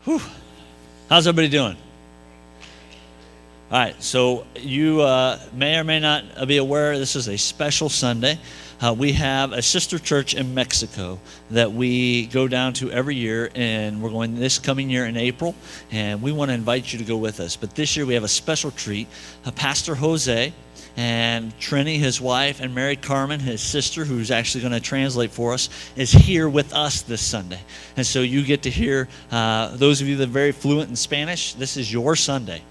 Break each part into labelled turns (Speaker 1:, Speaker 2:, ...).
Speaker 1: Whew. How's everybody doing? All right, so you may or may not be aware this is a special Sunday. We have a sister church in Mexico that we go down to every year, and we're going this coming year in April, and we want to invite you to go with us. But this year we have a special treat. Pastor Jose and Trini, his wife, and Mary Carmen, his sister, who's actually going to translate for us, is here with us this Sunday. And so you get to hear, those of you that are very fluent in Spanish, this is your Sunday.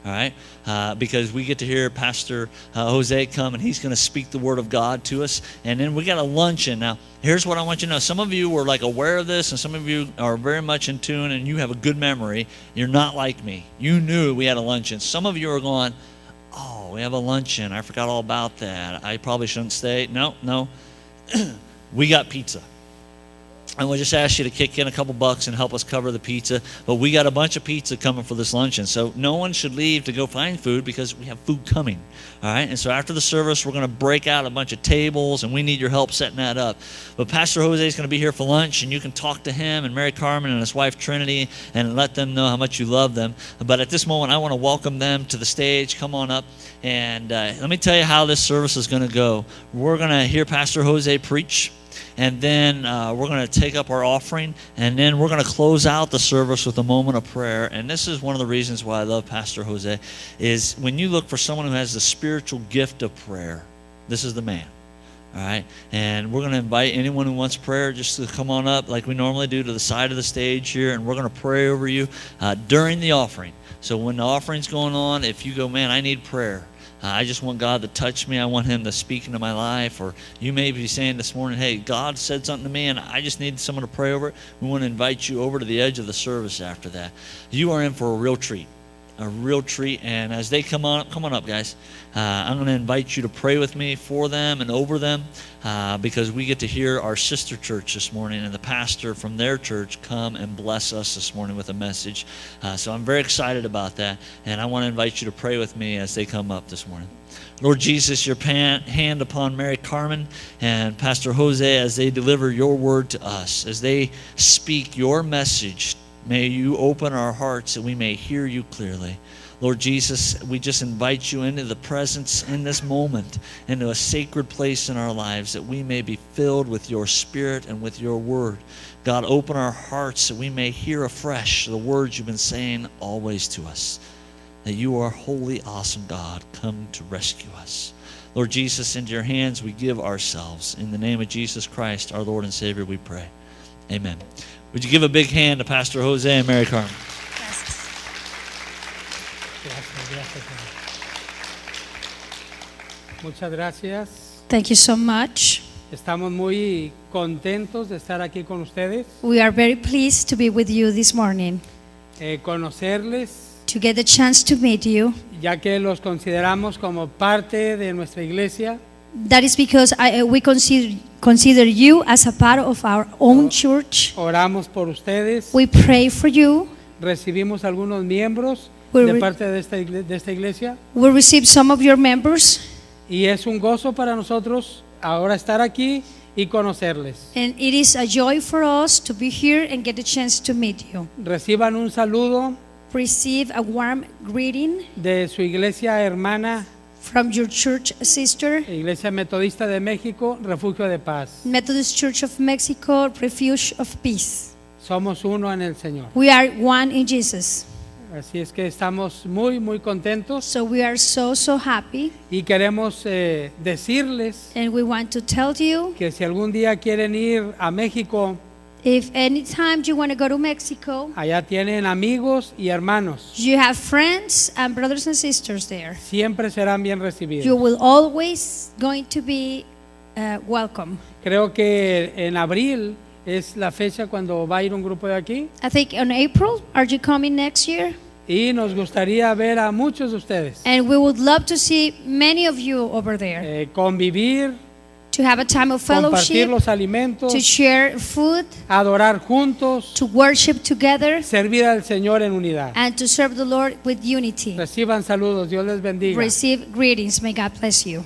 Speaker 1: All right, because we get to hear Pastor Jose come, and he's going to speak the Word of God to us. And then we got a luncheon. Now, here's what I want you to know. Some of you were like aware of this, and some of you are very much in tune, and you have a good memory. You're not like me. You knew we had a luncheon. Some of you are going, oh, we have a luncheon. I forgot all about that. I probably shouldn't stay. No. We got pizza. And we'll just ask you to kick in a couple bucks and help us cover the pizza. But we got a bunch of pizza coming for this luncheon. So no one should leave to go find food because we have food coming. All right? And so after the service, we're going to break out a bunch of tables, and we need your help setting that up. But Pastor Jose is going to be here for lunch, and you can talk to him and Mary Carmen and his wife Trinity and let them know how much you love them. But at this moment, I want to welcome them to the stage. Come on up. And let me tell you how this service is going to go. We're going to hear Pastor Jose preach. And then we're going to take up our offering, and then we're going to close out the service with a moment of prayer. And this is one of the reasons why I love Pastor Jose, is when you look for someone who has the spiritual gift of prayer, this is the man. All right? And we're going to invite anyone who wants prayer just to come on up like we normally do to the side of the stage here, and we're going to pray over you during the offering. So when the offering's going on, if you go, man, I need prayer. I just want God to touch me. I want Him to speak into my life. Or you may be saying this morning, hey, God said something to me, and I just need someone to pray over it. We want to invite you over to the edge of the service after that. You are in for a real treat. A real treat. And as they come on up, guys. I'm going to invite you to pray with me for them and over them because we get to hear our sister church this morning and the pastor from their church come and bless us this morning with a message. So I'm very excited about that, and I want to invite you to pray with me as they come up this morning. Lord Jesus, your hand upon Mary Carmen and Pastor Jose as they deliver your word to us, as they speak your message. May you open our hearts that we may hear you clearly. Lord Jesus, we just invite you into the presence in this moment, into a sacred place in our lives, that we may be filled with your Spirit and with your word. God, open our hearts that we may hear afresh the words you've been saying always to us, that you are holy, awesome God, come to rescue us. Lord Jesus, into your hands we give ourselves. In the name of Jesus Christ, our Lord and Savior, we pray. Amen. Would you give a big hand to Pastor Jose and Mary Carmen?
Speaker 2: Muchas gracias.
Speaker 3: Thank you so much.
Speaker 2: Estamos muy contentos de estar aquí con ustedes,
Speaker 3: We are very pleased to be with you this morning,
Speaker 2: conocerles,
Speaker 3: to get the chance to meet you.
Speaker 2: ya que los consideramos como parte de nuestra iglesia.
Speaker 3: That is because we consider you as a part of our own church.
Speaker 2: Oramos por ustedes,
Speaker 3: We pray for you.
Speaker 2: recibimos algunos miembros
Speaker 3: We
Speaker 2: de
Speaker 3: re-
Speaker 2: parte de esta iglesia,
Speaker 3: We receive some of your members,
Speaker 2: y es un gozo para nosotros ahora estar aquí y conocerles.
Speaker 3: and it is a joy for us to be here and get the chance to meet you.
Speaker 2: Reciban un saludo
Speaker 3: Receive a warm greeting
Speaker 2: de su iglesia hermana,
Speaker 3: from your church sister,
Speaker 2: Iglesia Metodista de México, Refugio de Paz.
Speaker 3: Methodist Church of Mexico, Refuge of Peace.
Speaker 2: Somos uno en el Señor.
Speaker 3: We are one in Jesus.
Speaker 2: Así es que estamos muy, muy contentos
Speaker 3: So we are so happy,
Speaker 2: y queremos decirles
Speaker 3: and we want to tell you,
Speaker 2: que si algún día quieren ir a México,
Speaker 3: if anytime you want to go to Mexico,
Speaker 2: allá tienen amigos y hermanos.
Speaker 3: you have friends and brothers and sisters there.
Speaker 2: Siempre serán bien
Speaker 3: You
Speaker 2: recibidos.
Speaker 3: will always going to be welcome.
Speaker 2: Creo que en abril es la fecha cuando va a ir un grupo de aquí,
Speaker 3: I think in April, are you coming next year?
Speaker 2: y nos gustaría ver a muchos de ustedes,
Speaker 3: And we would love to see many of you over there,
Speaker 2: convivir,
Speaker 3: to have a time of
Speaker 2: compartir
Speaker 3: fellowship,
Speaker 2: los alimentos,
Speaker 3: to share food,
Speaker 2: adorar juntos,
Speaker 3: to worship together,
Speaker 2: servir al Señor en unidad.
Speaker 3: and to serve the Lord with unity.
Speaker 2: Reciban saludos, Dios les bendiga.
Speaker 3: Receive greetings. May God bless you.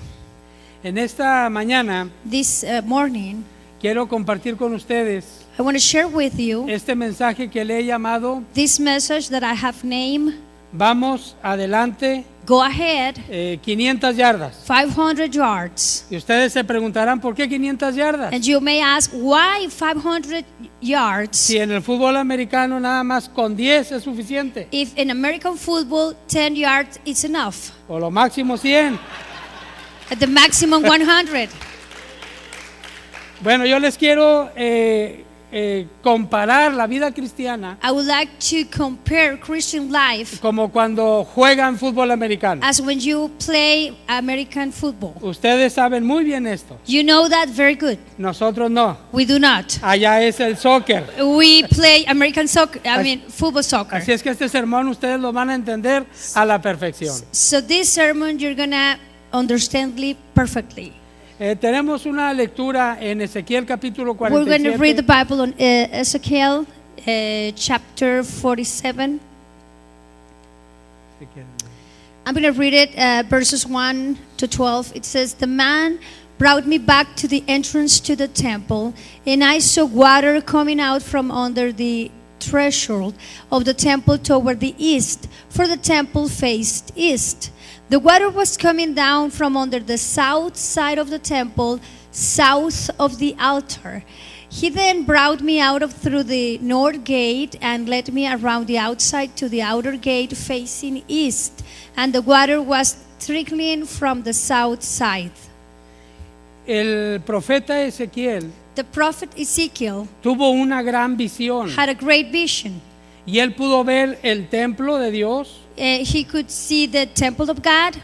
Speaker 2: En esta mañana
Speaker 3: This morning,
Speaker 2: quiero compartir con ustedes
Speaker 3: I want to share with you
Speaker 2: este mensaje que le he llamado
Speaker 3: this message that I have named,
Speaker 2: Vamos adelante,
Speaker 3: Go Ahead,
Speaker 2: 500 yardas.
Speaker 3: 500 yards.
Speaker 2: Y ustedes se preguntarán, ¿por qué 500 yardas?
Speaker 3: And you may ask, why 500 yards?
Speaker 2: Si en el fútbol americano nada más con 10 es suficiente,
Speaker 3: If in American football, 10 yards is enough.
Speaker 2: o lo máximo 100.
Speaker 3: At the maximum 100.
Speaker 2: Bueno, yo les quiero comparar la vida cristiana
Speaker 3: I would like to compare Christian life
Speaker 2: como cuando juegan fútbol americano.
Speaker 3: as when you play American football.
Speaker 2: Ustedes saben muy bien esto.
Speaker 3: You know that very good.
Speaker 2: Nosotros no.
Speaker 3: We do not.
Speaker 2: Allá es el soccer.
Speaker 3: We play American soccer, football soccer.
Speaker 2: Así es que este sermón ustedes lo van a entender a la perfección.
Speaker 3: So this sermon you're gonna understand it perfectly.
Speaker 2: Tenemos una lectura en Ezequiel capítulo
Speaker 3: We're going to read the
Speaker 2: 47.
Speaker 3: Bible on Ezekiel chapter 47. I'm going to read it verses 1 to 12. It says, "The man brought me back to the entrance to the temple, and I saw water coming out from under the threshold of the temple toward the east, for the temple faced east. The water was coming down from under the south side of the temple, south of the altar. He then brought me out through the north gate and led me around the outside to the outer gate facing east, and the water was trickling from the south side."
Speaker 2: El profeta Ezequiel
Speaker 3: The prophet Ezekiel
Speaker 2: tuvo una gran visión
Speaker 3: had a great vision.
Speaker 2: y él pudo ver el templo de Dios,
Speaker 3: He could see the temple of God,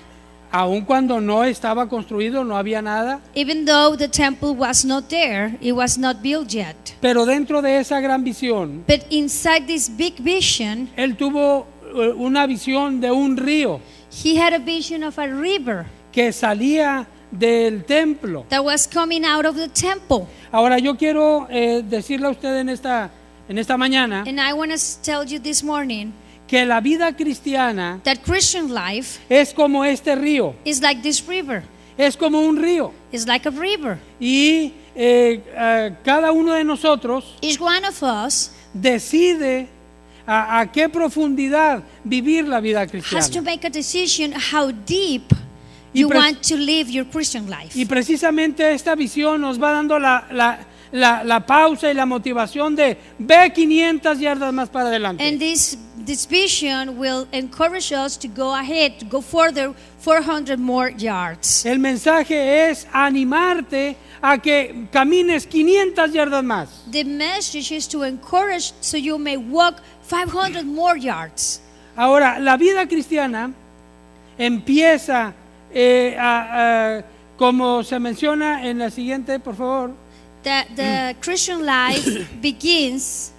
Speaker 2: aun cuando no estaba construido, no había nada.
Speaker 3: even though the temple was not there, it was not built yet.
Speaker 2: Pero dentro de esa gran visión,
Speaker 3: But inside this big vision,
Speaker 2: él tuvo una visión de un río
Speaker 3: he had a vision of a river
Speaker 2: que salía del templo.
Speaker 3: that was coming out of the temple.
Speaker 2: Ahora yo quiero decirle a usted en esta mañana
Speaker 3: And I want to tell you this morning
Speaker 2: que la vida cristiana
Speaker 3: that Christian life
Speaker 2: es como este río,
Speaker 3: is like this river.
Speaker 2: es como un río.
Speaker 3: It's like a river.
Speaker 2: Y cada uno de nosotros
Speaker 3: Each one of us
Speaker 2: decide a qué profundidad vivir la vida
Speaker 3: has to
Speaker 2: cristiana.
Speaker 3: make a decision how deep
Speaker 2: Y
Speaker 3: you
Speaker 2: pre-
Speaker 3: want to live your Christian life.
Speaker 2: Y precisamente esta visión nos va dando la pausa y la motivación de ve 500 yardas más para adelante.
Speaker 3: And this vision will encourage us to go ahead, to go further 400 more yards.
Speaker 2: El mensaje es animarte a que camines 500 yardas más.
Speaker 3: The message is to encourage so you may walk 500 more yards.
Speaker 2: Ahora, la vida cristiana empieza, como se menciona en la siguiente, por favor,
Speaker 3: The Christian life begins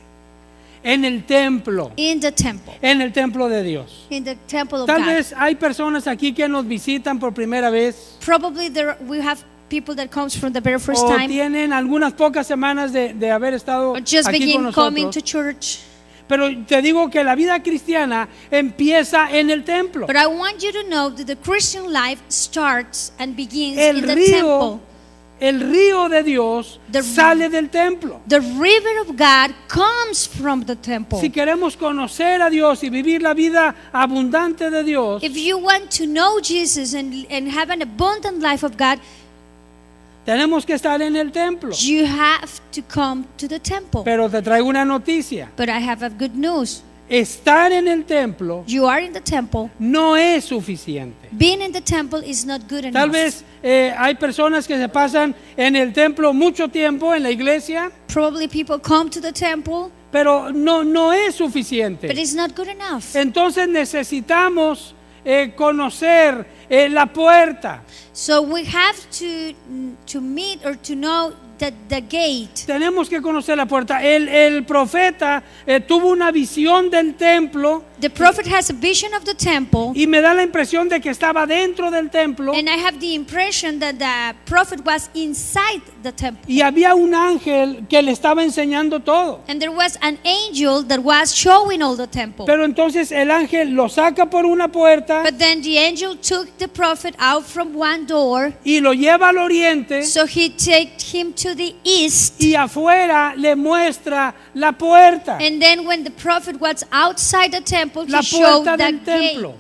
Speaker 2: en el templo
Speaker 3: in the temple
Speaker 2: de Dios.
Speaker 3: in the temple of
Speaker 2: Tal
Speaker 3: God.
Speaker 2: vez hay personas aquí que nos visitan por primera vez
Speaker 3: Probably we have people that comes from the very first
Speaker 2: o
Speaker 3: time
Speaker 2: tienen algunas pocas semanas de haber estado
Speaker 3: or just
Speaker 2: aquí con
Speaker 3: begin coming
Speaker 2: nosotros.
Speaker 3: to church.
Speaker 2: Pero te digo que la vida cristiana empieza en el templo.
Speaker 3: But I want you to know that the Christian life starts and begins
Speaker 2: El
Speaker 3: in the
Speaker 2: río,
Speaker 3: temple.
Speaker 2: el río de Dios
Speaker 3: The-
Speaker 2: sale del templo.
Speaker 3: The river of God comes from the temple.
Speaker 2: Si queremos conocer a Dios y vivir la vida abundante de Dios,
Speaker 3: If you want to know Jesus and have an abundant life of God,
Speaker 2: tenemos que estar en el templo.
Speaker 3: you have to come to the temple.
Speaker 2: Pero te traigo una noticia.
Speaker 3: But I have a good news.
Speaker 2: Estar en el templo
Speaker 3: You are in the temple.
Speaker 2: no es suficiente.
Speaker 3: Being in the temple is not good enough.
Speaker 2: Tal vez hay personas que se pasan en el templo mucho tiempo en la iglesia,
Speaker 3: Probably people come to the temple,
Speaker 2: pero no es suficiente.
Speaker 3: but it's not good enough.
Speaker 2: Entonces necesitamos conocer la puerta.
Speaker 3: So we have to meet or to know the gate.
Speaker 2: Tenemos que conocer la puerta. El profeta tuvo una visión del templo
Speaker 3: The prophet has a vision of the temple,
Speaker 2: y me da la impresión de que estaba dentro del templo
Speaker 3: and I have the impression that the prophet was inside the temple.
Speaker 2: y había un ángel que le estaba enseñando todo.
Speaker 3: And there was an angel that was showing all the temple.
Speaker 2: Pero entonces el ángel lo saca por una puerta
Speaker 3: But then the angel took the prophet out from one door,
Speaker 2: y lo lleva al oriente
Speaker 3: so he took him to the east.
Speaker 2: y afuera le muestra la puerta.
Speaker 3: And then when the prophet was outside the temple,
Speaker 2: La
Speaker 3: he showed
Speaker 2: puerta
Speaker 3: the
Speaker 2: del templo.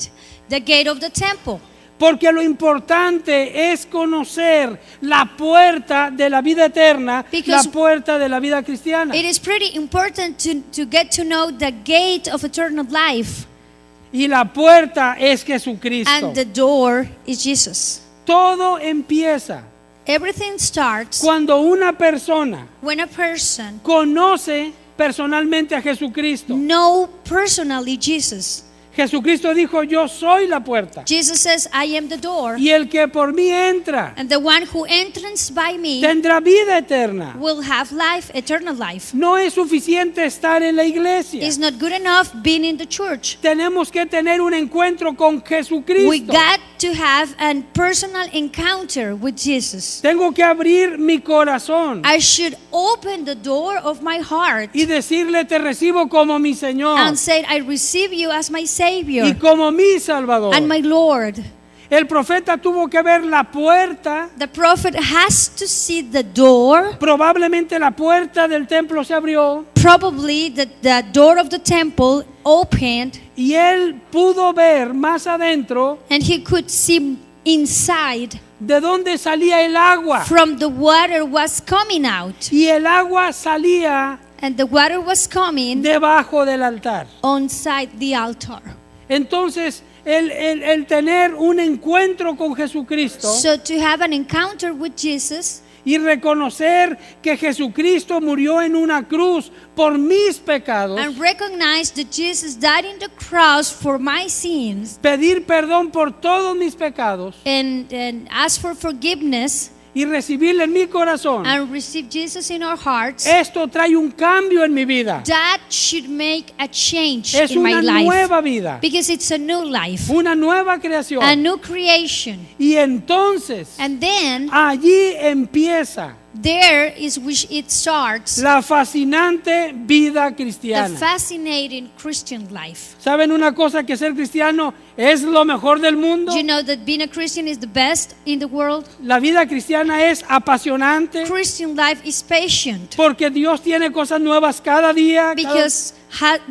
Speaker 3: the gate of the temple.
Speaker 2: Porque lo importante es conocer la puerta de la vida eterna,
Speaker 3: Because
Speaker 2: la puerta de la vida cristiana.
Speaker 3: It is pretty important to get to know the gate of eternal life,
Speaker 2: Y la puerta es Jesucristo.
Speaker 3: and the door is Jesus.
Speaker 2: Todo empieza
Speaker 3: Everything starts
Speaker 2: cuando una persona
Speaker 3: when a person
Speaker 2: conoce personalmente a Jesucristo.
Speaker 3: know personally Jesus.
Speaker 2: Jesucristo dijo, yo soy la puerta.
Speaker 3: Jesus says, I am the door,
Speaker 2: Y el que por mí entra
Speaker 3: and the one who enters by me
Speaker 2: tendrá vida eterna.
Speaker 3: will have life, eternal life.
Speaker 2: No es suficiente estar en la iglesia.
Speaker 3: It's not good enough being in the church.
Speaker 2: Tenemos que tener un encuentro con Jesucristo.
Speaker 3: We got to have a personal encounter with Jesus.
Speaker 2: Tengo que abrir mi corazón
Speaker 3: I should open the door of my heart
Speaker 2: y decirle, te recibo como mi Señor
Speaker 3: and say, I receive you as my
Speaker 2: y
Speaker 3: Savior
Speaker 2: como mi Salvador.
Speaker 3: and my Lord.
Speaker 2: El profeta tuvo que ver la puerta.
Speaker 3: The prophet has to see the door.
Speaker 2: Probablemente la puerta del templo se abrió
Speaker 3: Probably the door of the temple opened,
Speaker 2: y él pudo ver más adentro
Speaker 3: and he could see inside
Speaker 2: de dónde salía el agua.
Speaker 3: from the water was coming out.
Speaker 2: Y el agua salía
Speaker 3: And the water was coming
Speaker 2: debajo del altar.
Speaker 3: on side the altar.
Speaker 2: Entonces, el tener un encuentro con Jesucristo
Speaker 3: So to have an encounter with Jesus
Speaker 2: y reconocer que Jesucristo murió en una cruz por mis pecados,
Speaker 3: and recognize that Jesus died in the cross for my sins
Speaker 2: pedir perdón por todos mis pecados
Speaker 3: and ask for forgiveness
Speaker 2: y recibirle en mi corazón,
Speaker 3: and receive Jesus in our hearts,
Speaker 2: esto trae un cambio en mi vida.
Speaker 3: that should make a change
Speaker 2: Es
Speaker 3: in my
Speaker 2: una
Speaker 3: life.
Speaker 2: nueva vida,
Speaker 3: Because it's a new life,
Speaker 2: una nueva creación.
Speaker 3: a new creation.
Speaker 2: Y entonces,
Speaker 3: And then
Speaker 2: allí empieza
Speaker 3: there is which it starts
Speaker 2: la fascinante vida
Speaker 3: the
Speaker 2: cristiana.
Speaker 3: fascinating Christian life.
Speaker 2: ¿Saben una cosa? Que ser cristiano es lo mejor del mundo.
Speaker 3: Do you know that being a Christian is the best in the world?
Speaker 2: La vida cristiana es apasionante
Speaker 3: Christian life is patient
Speaker 2: porque Dios tiene cosas nuevas cada día.
Speaker 3: because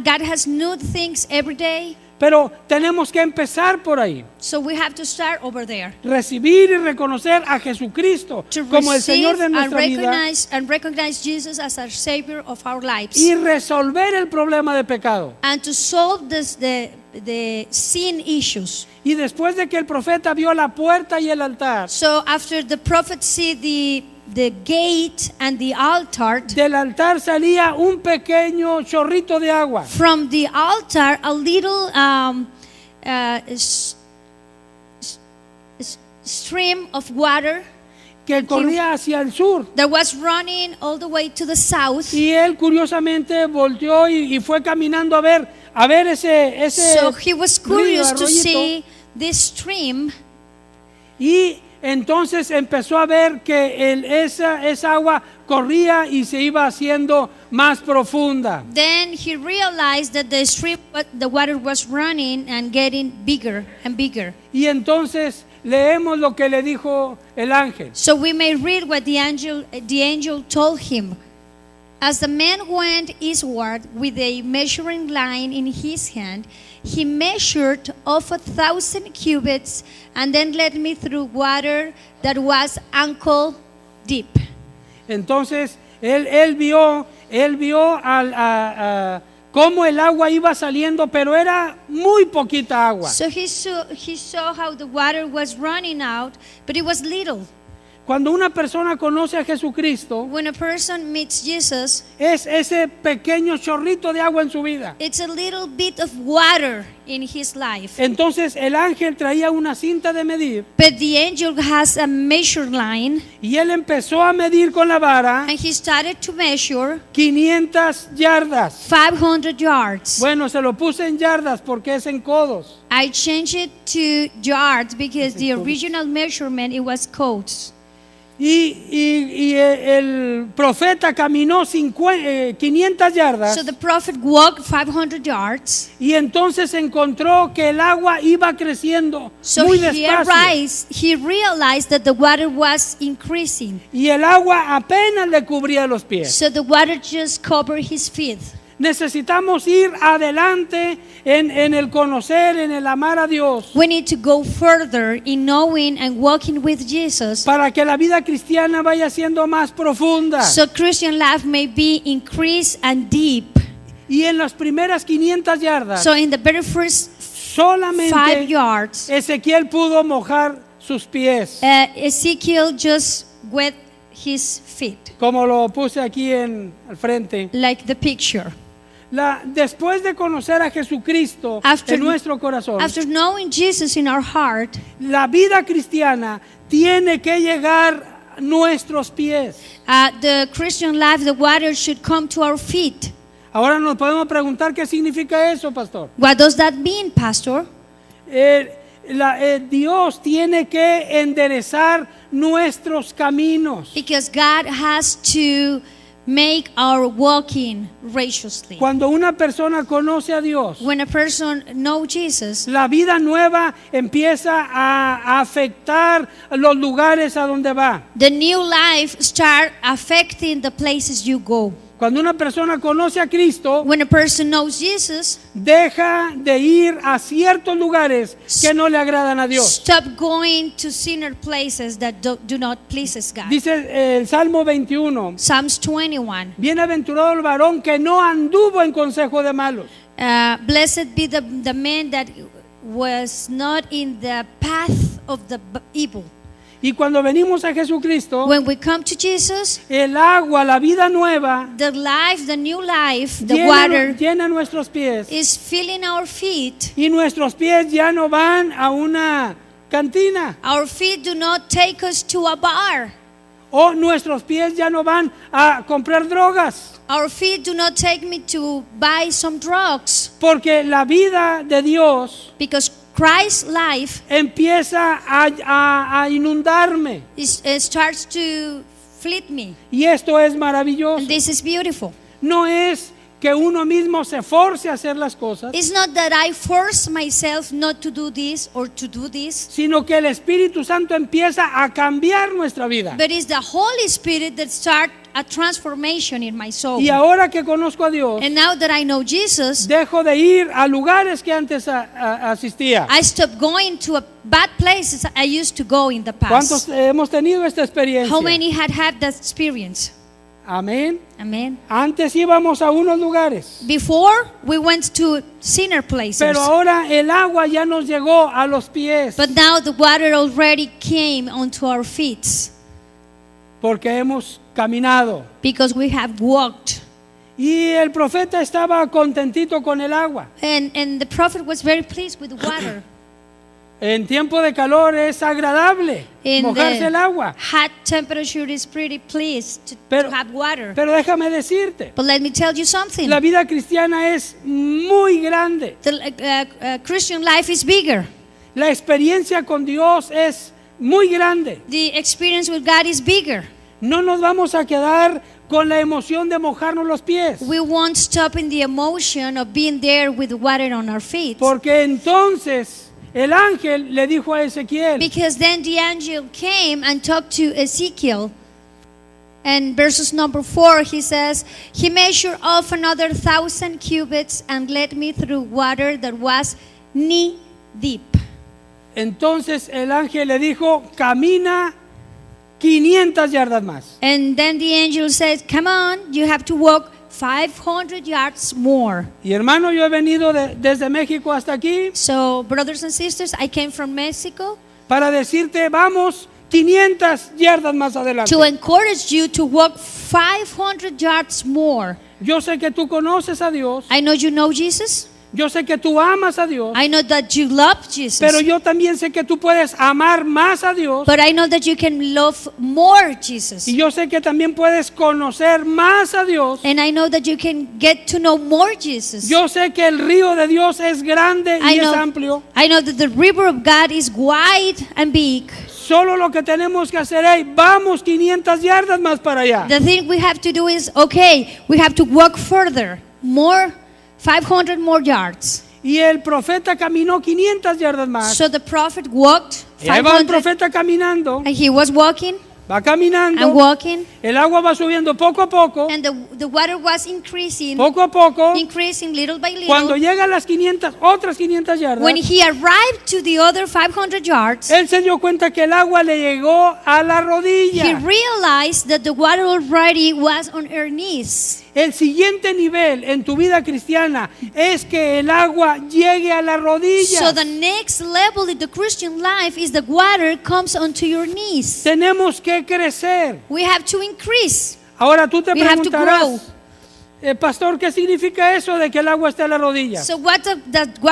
Speaker 3: God has new things every day.
Speaker 2: Pero tenemos que empezar por ahí.
Speaker 3: So we have to start over there
Speaker 2: Recibir y reconocer a Jesucristo
Speaker 3: to
Speaker 2: como el
Speaker 3: receive
Speaker 2: Señor de
Speaker 3: and
Speaker 2: nuestra vida
Speaker 3: recognize Jesus as our Savior of our lives,
Speaker 2: y resolver el problema de pecado.
Speaker 3: and to solve the sin issues.
Speaker 2: Y después de que el profeta vio la puerta y el altar,
Speaker 3: So after the prophet see the gate and the altar,
Speaker 2: del altar salía un pequeño chorrito de agua
Speaker 3: from the altar a little stream of water
Speaker 2: que corría hacia el sur.
Speaker 3: that was running all the way to the south.
Speaker 2: Y él curiosamente volteó y fue caminando a ver ese
Speaker 3: So he was curious to
Speaker 2: arroyito.
Speaker 3: see this stream,
Speaker 2: Y entonces empezó a ver que esa agua corría y se iba haciendo más profunda.
Speaker 3: then he realized that the stream, the water was running and getting bigger and bigger.
Speaker 2: Y entonces leemos lo que le dijo el ángel.
Speaker 3: So we may read what the angel told him. As the man went eastward with a measuring line in his hand, he measured off 1,000 cubits and then led me through water that was ankle deep.
Speaker 2: Entonces él vio cómo el agua iba saliendo, pero era muy poquita agua.
Speaker 3: So he saw how the water was running out, but it was little.
Speaker 2: Cuando una persona conoce a Jesucristo,
Speaker 3: when a person meets Jesus,
Speaker 2: es ese pequeño chorrito de agua en su vida.
Speaker 3: it's a little bit of water in his life.
Speaker 2: Entonces el ángel traía una cinta de medir
Speaker 3: But the angel has a measure line,
Speaker 2: y él empezó a medir con la vara
Speaker 3: and he started to measure
Speaker 2: 500 yardas.
Speaker 3: 500 yards.
Speaker 2: Bueno, se lo puse en yardas porque es en codos.
Speaker 3: I changed it to yards because the original measurement it was codes.
Speaker 2: Y el profeta caminó 500 yardas
Speaker 3: So the prophet walked 500 yards.
Speaker 2: y entonces encontró que el agua iba creciendo
Speaker 3: So
Speaker 2: muy
Speaker 3: he
Speaker 2: despacio
Speaker 3: realized that the water was increasing.
Speaker 2: y el agua apenas le cubría los pies.
Speaker 3: So the water just covered his feet.
Speaker 2: Necesitamos ir adelante en el conocer, en el amar a Dios,
Speaker 3: We need to go further in knowing and walking with Jesus,
Speaker 2: para que la vida cristiana vaya siendo más profunda.
Speaker 3: so Christian life may be increased and deep.
Speaker 2: Y en las primeras 500 yardas,
Speaker 3: So in the very first 5
Speaker 2: solamente
Speaker 3: yards,
Speaker 2: Ezequiel pudo mojar sus pies,
Speaker 3: Ezekiel just wet his feet,
Speaker 2: como lo puse aquí al frente.
Speaker 3: like the picture.
Speaker 2: Después de conocer a Jesucristo
Speaker 3: After-
Speaker 2: en nuestro corazón,
Speaker 3: After knowing Jesus in our heart,
Speaker 2: la vida cristiana tiene que llegar a nuestros pies.
Speaker 3: the Christian life, the water should come to our feet.
Speaker 2: Ahora nos podemos preguntar qué significa eso, pastor.
Speaker 3: What does that mean, Pastor?
Speaker 2: Dios tiene que enderezar nuestros caminos.
Speaker 3: Because God has to make our walking graciously.
Speaker 2: Cuando una persona conoce a Dios,
Speaker 3: When a person knows Jesus,
Speaker 2: la vida nueva empieza a afectar los lugares a donde va.
Speaker 3: the new life start affecting the places you go.
Speaker 2: Cuando una persona conoce a Cristo,
Speaker 3: When a person knows Jesus,
Speaker 2: deja de ir a ciertos lugares que no le agradan a Dios.
Speaker 3: stop going to sinner places that do not please God.
Speaker 2: Dice el Salmo 21,
Speaker 3: Psalms 21.
Speaker 2: bienaventurado el varón que no anduvo en consejo de malos.
Speaker 3: Blessed be the man that was not in the path of the evil.
Speaker 2: Y cuando venimos a Jesucristo,
Speaker 3: When we come to Jesus,
Speaker 2: el agua, la vida nueva,
Speaker 3: the life, the new life, the water
Speaker 2: llena nuestros pies.
Speaker 3: is filling our feet.
Speaker 2: Y nuestros pies ya no van a una cantina.
Speaker 3: Our feet do not take us to a bar.
Speaker 2: O nuestros pies ya no van a comprar drogas.
Speaker 3: Our feet do not take me to buy some drugs.
Speaker 2: Porque la vida de Dios
Speaker 3: Because Christ's life
Speaker 2: empieza a inundarme.
Speaker 3: starts to feed me.
Speaker 2: Y esto es maravilloso.
Speaker 3: And this is beautiful.
Speaker 2: No es que uno mismo se force a hacer las cosas,
Speaker 3: It's not that I force myself not to do this or to do this,
Speaker 2: sino que el Espíritu Santo empieza a cambiar nuestra vida.
Speaker 3: but it's the Holy Spirit that starts a transformation in my soul.
Speaker 2: Y ahora que conozco a Dios,
Speaker 3: And now that I know Jesus,
Speaker 2: dejo de ir a lugares que antes asistía.
Speaker 3: I stopped going to bad places I used to go in the
Speaker 2: ¿Cuántos
Speaker 3: past.
Speaker 2: hemos tenido esta experiencia?
Speaker 3: How many had that experience?
Speaker 2: Amén.
Speaker 3: Amen.
Speaker 2: Antes íbamos a unos lugares,
Speaker 3: Before, we went to sinner places.
Speaker 2: pero ahora el agua ya nos llegó a los pies,
Speaker 3: But now the water already came onto our feet
Speaker 2: porque hemos caminado.
Speaker 3: because we have walked.
Speaker 2: Y el profeta estaba contentito con el agua.
Speaker 3: And the prophet was very pleased with the water.
Speaker 2: En tiempo de calor es agradable
Speaker 3: In
Speaker 2: mojarse
Speaker 3: the
Speaker 2: el agua.
Speaker 3: hot temperature is pretty pleased to
Speaker 2: Pero-
Speaker 3: have water.
Speaker 2: Pero déjame decirte,
Speaker 3: But let me tell you something.
Speaker 2: la vida cristiana es muy grande.
Speaker 3: The Christian life is bigger.
Speaker 2: La experiencia con Dios es muy grande.
Speaker 3: The experience with God is bigger.
Speaker 2: No nos vamos a quedar con la emoción de mojarnos los pies,
Speaker 3: We won't stop in the emotion of being there with water on our feet.
Speaker 2: porque entonces el ángel le dijo a Ezequiel,
Speaker 3: Because then the angel came and talked to Ezekiel. And verses number 4, he says, he measured off another 1,000 cubits and led me through water that was knee deep.
Speaker 2: entonces el ángel le dijo, camina 500 yardas más.
Speaker 3: And then the angel says, come on, you have to walk 500 yards more.
Speaker 2: Y hermano, yo he venido desde México hasta aquí
Speaker 3: So, brothers and sisters, I came from Mexico
Speaker 2: para decirte, vamos 500 yardas más adelante.
Speaker 3: to encourage you to walk 500 yards more.
Speaker 2: Yo sé que tú conoces a Dios.
Speaker 3: I know you know Jesus.
Speaker 2: Yo sé que tú amas a Dios.
Speaker 3: I know that you love Jesus.
Speaker 2: Pero yo también sé que tú puedes amar más a Dios.
Speaker 3: But I know that you can love more Jesus.
Speaker 2: Y yo sé que también puedes conocer más a Dios.
Speaker 3: And I know that you can get to know more Jesus.
Speaker 2: Yo sé que el río de Dios es grande y es amplio.
Speaker 3: I know that the river of God is wide and big.
Speaker 2: Solo lo que tenemos que hacer es, vamos 500 yardas más para allá.
Speaker 3: The thing we have to do is, okay, we have to walk further, more, 500 more yards.
Speaker 2: Y el profeta caminó 500 yardas más.
Speaker 3: So the prophet walked
Speaker 2: Y ahí va el
Speaker 3: 500,
Speaker 2: profeta caminando,
Speaker 3: and he was walking
Speaker 2: va
Speaker 3: and
Speaker 2: caminando.
Speaker 3: walking,
Speaker 2: El agua va subiendo poco a poco,
Speaker 3: and the water was increasing,
Speaker 2: poco a poco.
Speaker 3: increasing little by
Speaker 2: Cuando
Speaker 3: little.
Speaker 2: llega a las 500, otras 500 yardas,
Speaker 3: When he arrived to the other 500 yards,
Speaker 2: él se dio cuenta que el agua le llegó a la
Speaker 3: he
Speaker 2: rodilla.
Speaker 3: realized that the water already was on her knees.
Speaker 2: El siguiente nivel en tu vida cristiana es que el agua llegue a la rodilla.
Speaker 3: So the next level in the Christian life is the water comes onto your knees.
Speaker 2: Tenemos que crecer.
Speaker 3: We have to increase.
Speaker 2: Ahora tú te
Speaker 3: We have to
Speaker 2: preguntarás, pastor, ¿qué significa eso de que el agua esté a la rodilla?
Speaker 3: So what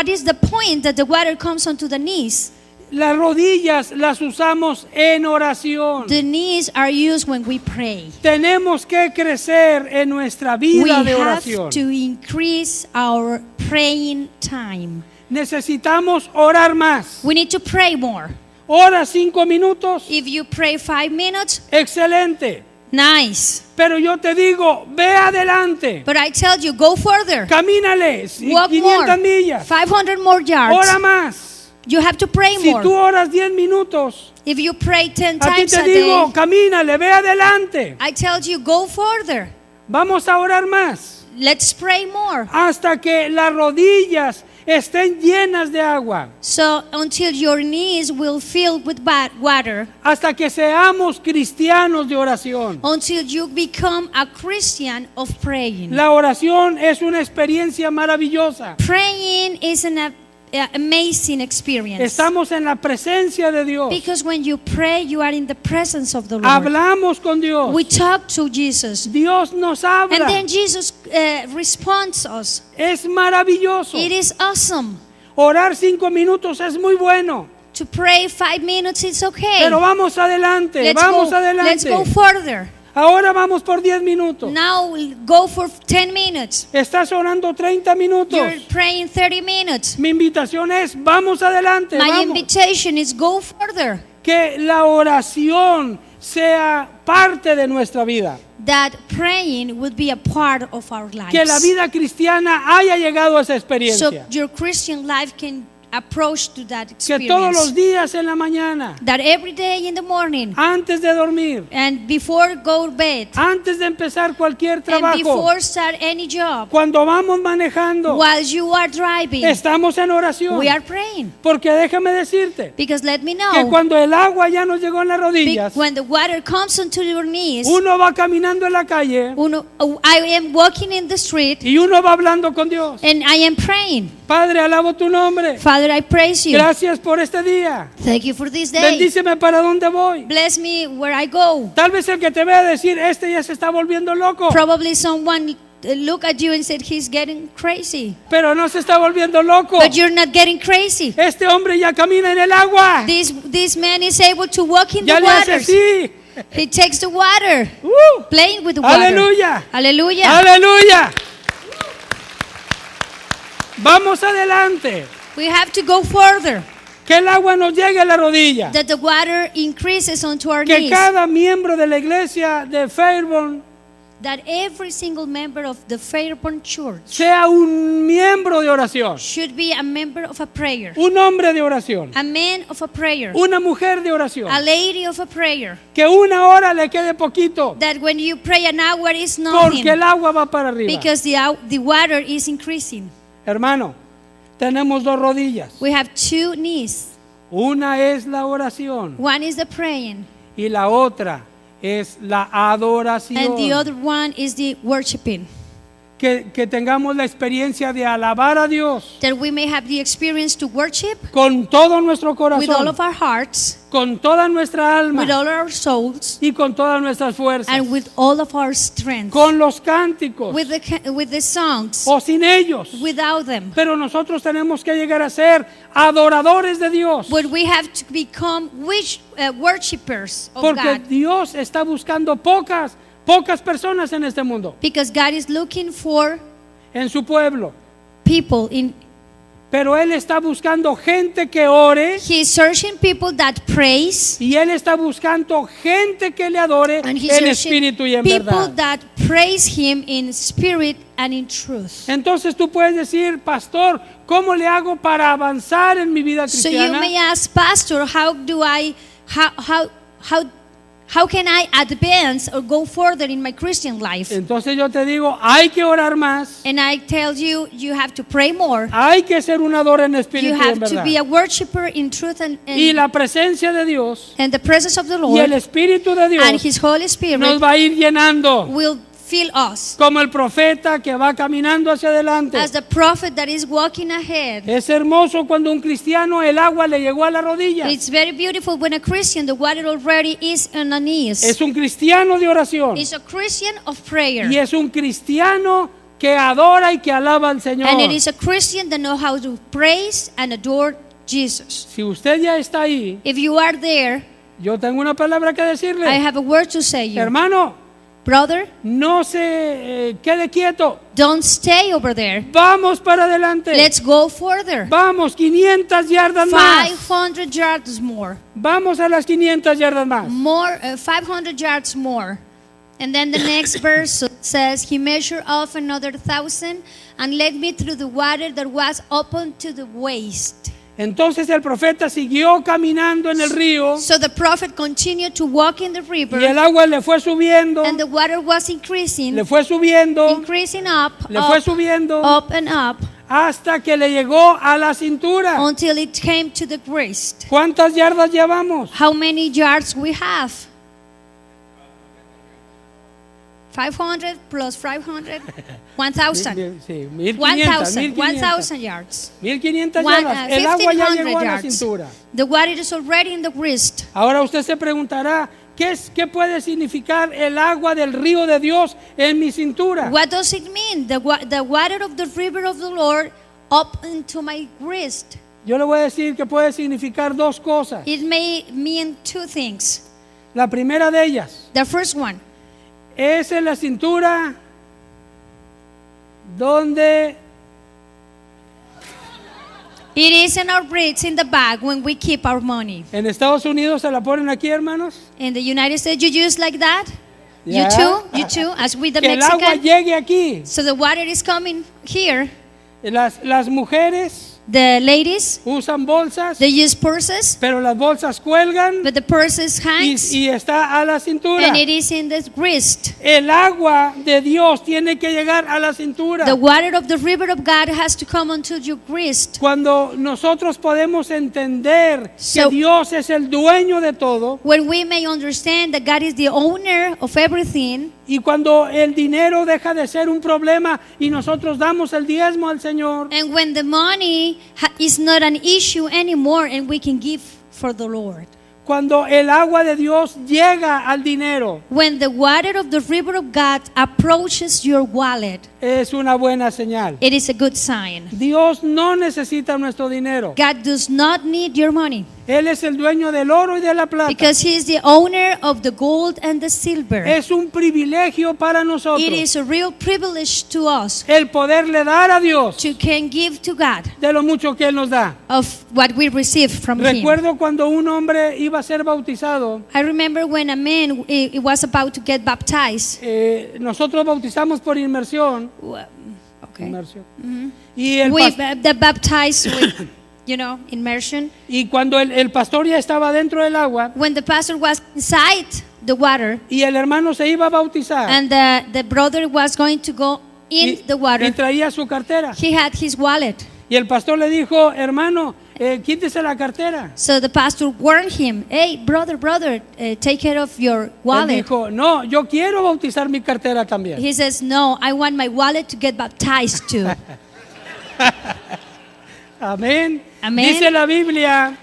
Speaker 3: is the point that the water comes onto the knees?
Speaker 2: Las rodillas las usamos en oración.
Speaker 3: The knees are used when we pray.
Speaker 2: Tenemos que crecer en nuestra
Speaker 3: We
Speaker 2: vida de
Speaker 3: have
Speaker 2: oración.
Speaker 3: to increase our praying time.
Speaker 2: Necesitamos orar más.
Speaker 3: We need to pray more.
Speaker 2: Ora 5 minutos,
Speaker 3: If you pray 5 minutes,
Speaker 2: excelente.
Speaker 3: nice.
Speaker 2: Pero yo te digo, ve adelante.
Speaker 3: But I tell you, go further.
Speaker 2: Camínale
Speaker 3: Walk
Speaker 2: 500
Speaker 3: more.
Speaker 2: millas.
Speaker 3: 500 more
Speaker 2: Ora
Speaker 3: yards.
Speaker 2: más.
Speaker 3: You have to pray
Speaker 2: Si tú
Speaker 3: more.
Speaker 2: oras 10 minutos,
Speaker 3: If you pray 10
Speaker 2: a ti
Speaker 3: times
Speaker 2: te
Speaker 3: a
Speaker 2: digo,
Speaker 3: day,
Speaker 2: camínale, ve adelante.
Speaker 3: I tell you, go further.
Speaker 2: Vamos a orar más.
Speaker 3: Let's pray more.
Speaker 2: Hasta que las rodillas estén llenas de agua.
Speaker 3: So until your knees will fill with water,
Speaker 2: Hasta que seamos cristianos de oración.
Speaker 3: until you become a Christian of praying.
Speaker 2: La oración es una experiencia maravillosa.
Speaker 3: Praying is an amazing experience.
Speaker 2: Estamos en la presencia de Dios.
Speaker 3: Because when you pray, you are in the presence of the Lord.
Speaker 2: Hablamos con Dios.
Speaker 3: We talk to Jesus.
Speaker 2: Dios nos habla.
Speaker 3: And then Jesus responds us.
Speaker 2: Es maravilloso.
Speaker 3: It is awesome.
Speaker 2: Orar 5 minutos es muy bueno.
Speaker 3: To pray 5 minutes, it's okay.
Speaker 2: Pero vamos adelante.
Speaker 3: Let's
Speaker 2: Vamos
Speaker 3: go,
Speaker 2: adelante.
Speaker 3: let's go further.
Speaker 2: Ahora vamos por 10 minutos.
Speaker 3: Now we'll go for 10 minutes.
Speaker 2: Estás orando 30 minutos.
Speaker 3: You're praying 30 minutes.
Speaker 2: Mi invitación es, vamos adelante.
Speaker 3: My
Speaker 2: Vamos.
Speaker 3: invitation is go further.
Speaker 2: Que la oración sea parte de nuestra vida.
Speaker 3: That praying would be a part of our lives.
Speaker 2: Que la vida cristiana haya llegado a esa
Speaker 3: So
Speaker 2: experiencia.
Speaker 3: your Christian life can approach to that
Speaker 2: Que todos los
Speaker 3: experience.
Speaker 2: días en la mañana,
Speaker 3: That every day in the morning
Speaker 2: antes de dormir,
Speaker 3: and before go to bed
Speaker 2: antes de empezar cualquier
Speaker 3: and
Speaker 2: trabajo,
Speaker 3: before start any job,
Speaker 2: cuando vamos manejando,
Speaker 3: while you are driving,
Speaker 2: estamos en oración.
Speaker 3: we are praying.
Speaker 2: Porque déjame decirte
Speaker 3: Because let me
Speaker 2: que
Speaker 3: know,
Speaker 2: cuando el agua ya nos llegó en las rodillas,
Speaker 3: when the water comes onto your knees,
Speaker 2: uno va caminando en la calle
Speaker 3: I am walking in the street
Speaker 2: y uno va hablando con Dios.
Speaker 3: and I am praying.
Speaker 2: Padre, alabo tu nombre.
Speaker 3: Father, I praise you.
Speaker 2: Gracias por este día.
Speaker 3: Thank you for this day.
Speaker 2: Bendíceme para dónde voy.
Speaker 3: Bless me where I go.
Speaker 2: Tal vez el que te vea decir, este ya se está volviendo loco.
Speaker 3: Probably someone look at you and said he's getting crazy.
Speaker 2: Pero no se está volviendo loco.
Speaker 3: But you're not getting crazy.
Speaker 2: Este hombre ya camina en el agua.
Speaker 3: This man is able to walk in
Speaker 2: Ya
Speaker 3: the
Speaker 2: le hace
Speaker 3: waters.
Speaker 2: así.
Speaker 3: He takes the water, playing with the water.
Speaker 2: Aleluya.
Speaker 3: Hallelujah.
Speaker 2: Aleluya. Vamos adelante.
Speaker 3: We have to go further.
Speaker 2: Que el agua nos llegue a la rodilla.
Speaker 3: That the water increases onto our
Speaker 2: Que
Speaker 3: knees.
Speaker 2: cada miembro de la iglesia de Fairborn
Speaker 3: That every single member of the Fairborn Church
Speaker 2: sea un miembro de oración.
Speaker 3: should be a member of a prayer.
Speaker 2: Un hombre de oración.
Speaker 3: A man of a prayer.
Speaker 2: Una mujer de oración.
Speaker 3: A lady of a prayer.
Speaker 2: Que una hora le quede poquito.
Speaker 3: That when you pray an hour is nothing.
Speaker 2: Porque el agua va para arriba.
Speaker 3: Because the water is increasing.
Speaker 2: Hermano, tenemos dos rodillas.
Speaker 3: We have two knees.
Speaker 2: Una es la oración
Speaker 3: One is the praying,
Speaker 2: y la otra es la adoración.
Speaker 3: and the other one is the worshiping.
Speaker 2: que tengamos la experiencia de alabar a Dios
Speaker 3: that we may have the experience to worship
Speaker 2: con todo nuestro
Speaker 3: with all
Speaker 2: corazón,
Speaker 3: of our hearts,
Speaker 2: con toda nuestra alma
Speaker 3: with all our souls,
Speaker 2: y con todas nuestras fuerzas,
Speaker 3: and with all of our strength,
Speaker 2: con los cánticos
Speaker 3: with the songs,
Speaker 2: o sin ellos.
Speaker 3: without them.
Speaker 2: Pero nosotros tenemos que llegar a ser adoradores de Dios,
Speaker 3: But we have to become worshipers of
Speaker 2: porque
Speaker 3: God,
Speaker 2: Dios está buscando pocas personas en este mundo,
Speaker 3: because God is looking for
Speaker 2: en su pueblo.
Speaker 3: people in.
Speaker 2: Pero Él está buscando gente que ore
Speaker 3: He's searching people that praise,
Speaker 2: y Él está buscando gente que le adore
Speaker 3: and He's
Speaker 2: en
Speaker 3: searching
Speaker 2: espíritu y en
Speaker 3: people
Speaker 2: verdad.
Speaker 3: that praise Him in spirit and in truth.
Speaker 2: Entonces tú puedes decir, pastor, ¿cómo le hago para avanzar en mi vida
Speaker 3: So you
Speaker 2: cristiana?
Speaker 3: may ask, Pastor, how can I advance or go further in my Christian life?
Speaker 2: Entonces yo te digo, hay que orar más,
Speaker 3: And I tell you, you have to pray more.
Speaker 2: hay que ser un ador en
Speaker 3: You
Speaker 2: espíritu y en
Speaker 3: have to
Speaker 2: verdad.
Speaker 3: be a worshiper in truth
Speaker 2: Y la presencia de Dios
Speaker 3: and the presence of the
Speaker 2: y el
Speaker 3: Lord
Speaker 2: espíritu de
Speaker 3: and
Speaker 2: Dios
Speaker 3: His Holy
Speaker 2: nos
Speaker 3: Spirit
Speaker 2: va a ir llenando,
Speaker 3: will fill us.
Speaker 2: como el profeta que va caminando hacia adelante.
Speaker 3: As the prophet that is walking ahead.
Speaker 2: Es hermoso cuando un cristiano el agua le llegó a la rodilla.
Speaker 3: It's very beautiful when a Christian, the water already is on the knees.
Speaker 2: Es un cristiano de oración
Speaker 3: It's a Christian of prayer.
Speaker 2: y es un cristiano que adora y que alaba al Señor.
Speaker 3: And it is a Christian that knows how to praise and adore Jesus.
Speaker 2: Si usted ya está ahí,
Speaker 3: If you are there,
Speaker 2: yo tengo una palabra que
Speaker 3: I
Speaker 2: decirle.
Speaker 3: have a word to say you.
Speaker 2: Hermano,
Speaker 3: Brother,
Speaker 2: no se quede quieto.
Speaker 3: don't stay over there.
Speaker 2: Vamos para adelante.
Speaker 3: Let's go further.
Speaker 2: Vamos, 500 yardas más.
Speaker 3: 500 yards more.
Speaker 2: Vamos a las 500 yardas más.
Speaker 3: 500 yards more. And then the next verse says, He measured off another 1,000 and led me through the water that was open to the waist.
Speaker 2: Entonces el profeta siguió caminando en el río
Speaker 3: So the prophet continued to walk in the river,
Speaker 2: y el agua le fue subiendo,
Speaker 3: and the water was increasing,
Speaker 2: le fue subiendo,
Speaker 3: increasing up,
Speaker 2: le fue
Speaker 3: up,
Speaker 2: subiendo
Speaker 3: up and up,
Speaker 2: hasta que le llegó a la cintura.
Speaker 3: until it came to the wrist.
Speaker 2: ¿Cuántas yardas llevamos?
Speaker 3: How many yards we have? 500 plus 500, 1,000.
Speaker 2: Sí, 1500,
Speaker 3: 1,000,
Speaker 2: 1500.
Speaker 3: 1,000 yards.
Speaker 2: 1500
Speaker 3: One,
Speaker 2: yardas. El agua ya
Speaker 3: 1,500
Speaker 2: llegó a la
Speaker 3: yards.
Speaker 2: cintura.
Speaker 3: The water is already in the wrist.
Speaker 2: Ahora usted se preguntará, ¿qué puede significar el agua del río de Dios en mi cintura?
Speaker 3: What does it mean? The water of the river of the Lord up into my wrist.
Speaker 2: Yo le voy a decir que puede significar dos cosas.
Speaker 3: It may mean two things.
Speaker 2: La primera de ellas
Speaker 3: The first one,
Speaker 2: es en la cintura donde
Speaker 3: it is in our wrists in the bag when we keep our money.
Speaker 2: en Estados Unidos se la ponen aquí, hermanos.
Speaker 3: In the United States, you use like that?
Speaker 2: Yeah.
Speaker 3: You too, as with the
Speaker 2: Que el agua
Speaker 3: Mexican.
Speaker 2: llegue aquí.
Speaker 3: So the water is coming here.
Speaker 2: Las mujeres
Speaker 3: The ladies,
Speaker 2: usan bolsas,
Speaker 3: they use purses,
Speaker 2: pero las bolsas cuelgan
Speaker 3: but the purses hangs,
Speaker 2: y está a la cintura.
Speaker 3: and it is in the wrist.
Speaker 2: El agua de Dios tiene que llegar a la cintura.
Speaker 3: The water of the river of God has to come onto your wrist.
Speaker 2: Cuando nosotros podemos entender
Speaker 3: So-
Speaker 2: que Dios es el dueño de todo
Speaker 3: When we may understand that God is the owner of everything,
Speaker 2: y cuando el dinero deja de ser un problema y nosotros damos el diezmo al Señor,
Speaker 3: and when the money is not an issue anymore, and we can give for the Lord.
Speaker 2: cuando el agua de Dios llega al dinero,
Speaker 3: When the water of the river of God approaches your wallet,
Speaker 2: es una buena señal.
Speaker 3: it is a good sign.
Speaker 2: Dios no necesita nuestro dinero.
Speaker 3: God does not need your money
Speaker 2: Él es el dueño del oro y de la plata.
Speaker 3: because He is the owner of the gold and the silver.
Speaker 2: Es un privilegio para nosotros
Speaker 3: It is a real privilege to us
Speaker 2: el poderle dar a Dios
Speaker 3: to can give to God
Speaker 2: de lo mucho que Él nos da.
Speaker 3: of what we receive from Him.
Speaker 2: Recuerdo cuando un hombre iba a ser bautizado,
Speaker 3: I remember when a man was about to get baptized.
Speaker 2: nosotros bautizamos por inmersión.
Speaker 3: Okay.
Speaker 2: Inmersión. Y, el
Speaker 3: We
Speaker 2: pas-
Speaker 3: baptized with, immersion.
Speaker 2: y cuando el pastor ya estaba dentro del agua
Speaker 3: When the pastor was inside the water
Speaker 2: y el hermano se iba a bautizar
Speaker 3: and the brother was going to go in the
Speaker 2: y
Speaker 3: water,
Speaker 2: traía su cartera.
Speaker 3: he had his wallet.
Speaker 2: Y el pastor le dijo, hermano, quítese la cartera.
Speaker 3: So the pastor warned him, hey, brother, take care of your
Speaker 2: Él
Speaker 3: wallet.
Speaker 2: dijo, no, yo quiero bautizar mi cartera también.
Speaker 3: He says, no, I want my wallet to get baptized too.
Speaker 2: Amén.
Speaker 3: Amén.
Speaker 2: Dice la Biblia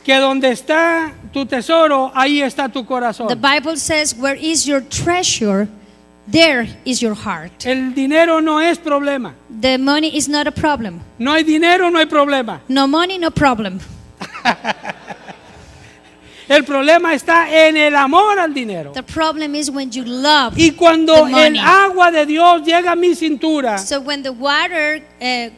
Speaker 2: que donde está tu tesoro, ahí está tu corazón.
Speaker 3: The Bible says, where is your treasure, there is your heart.
Speaker 2: El dinero no es problema.
Speaker 3: The money is not a problem.
Speaker 2: No hay dinero, no hay problema.
Speaker 3: No money, no problem.
Speaker 2: El problema está en el amor al dinero.
Speaker 3: The problem is when you love.
Speaker 2: Y cuando
Speaker 3: the money.
Speaker 2: el agua de Dios llega a mi cintura,
Speaker 3: So when the water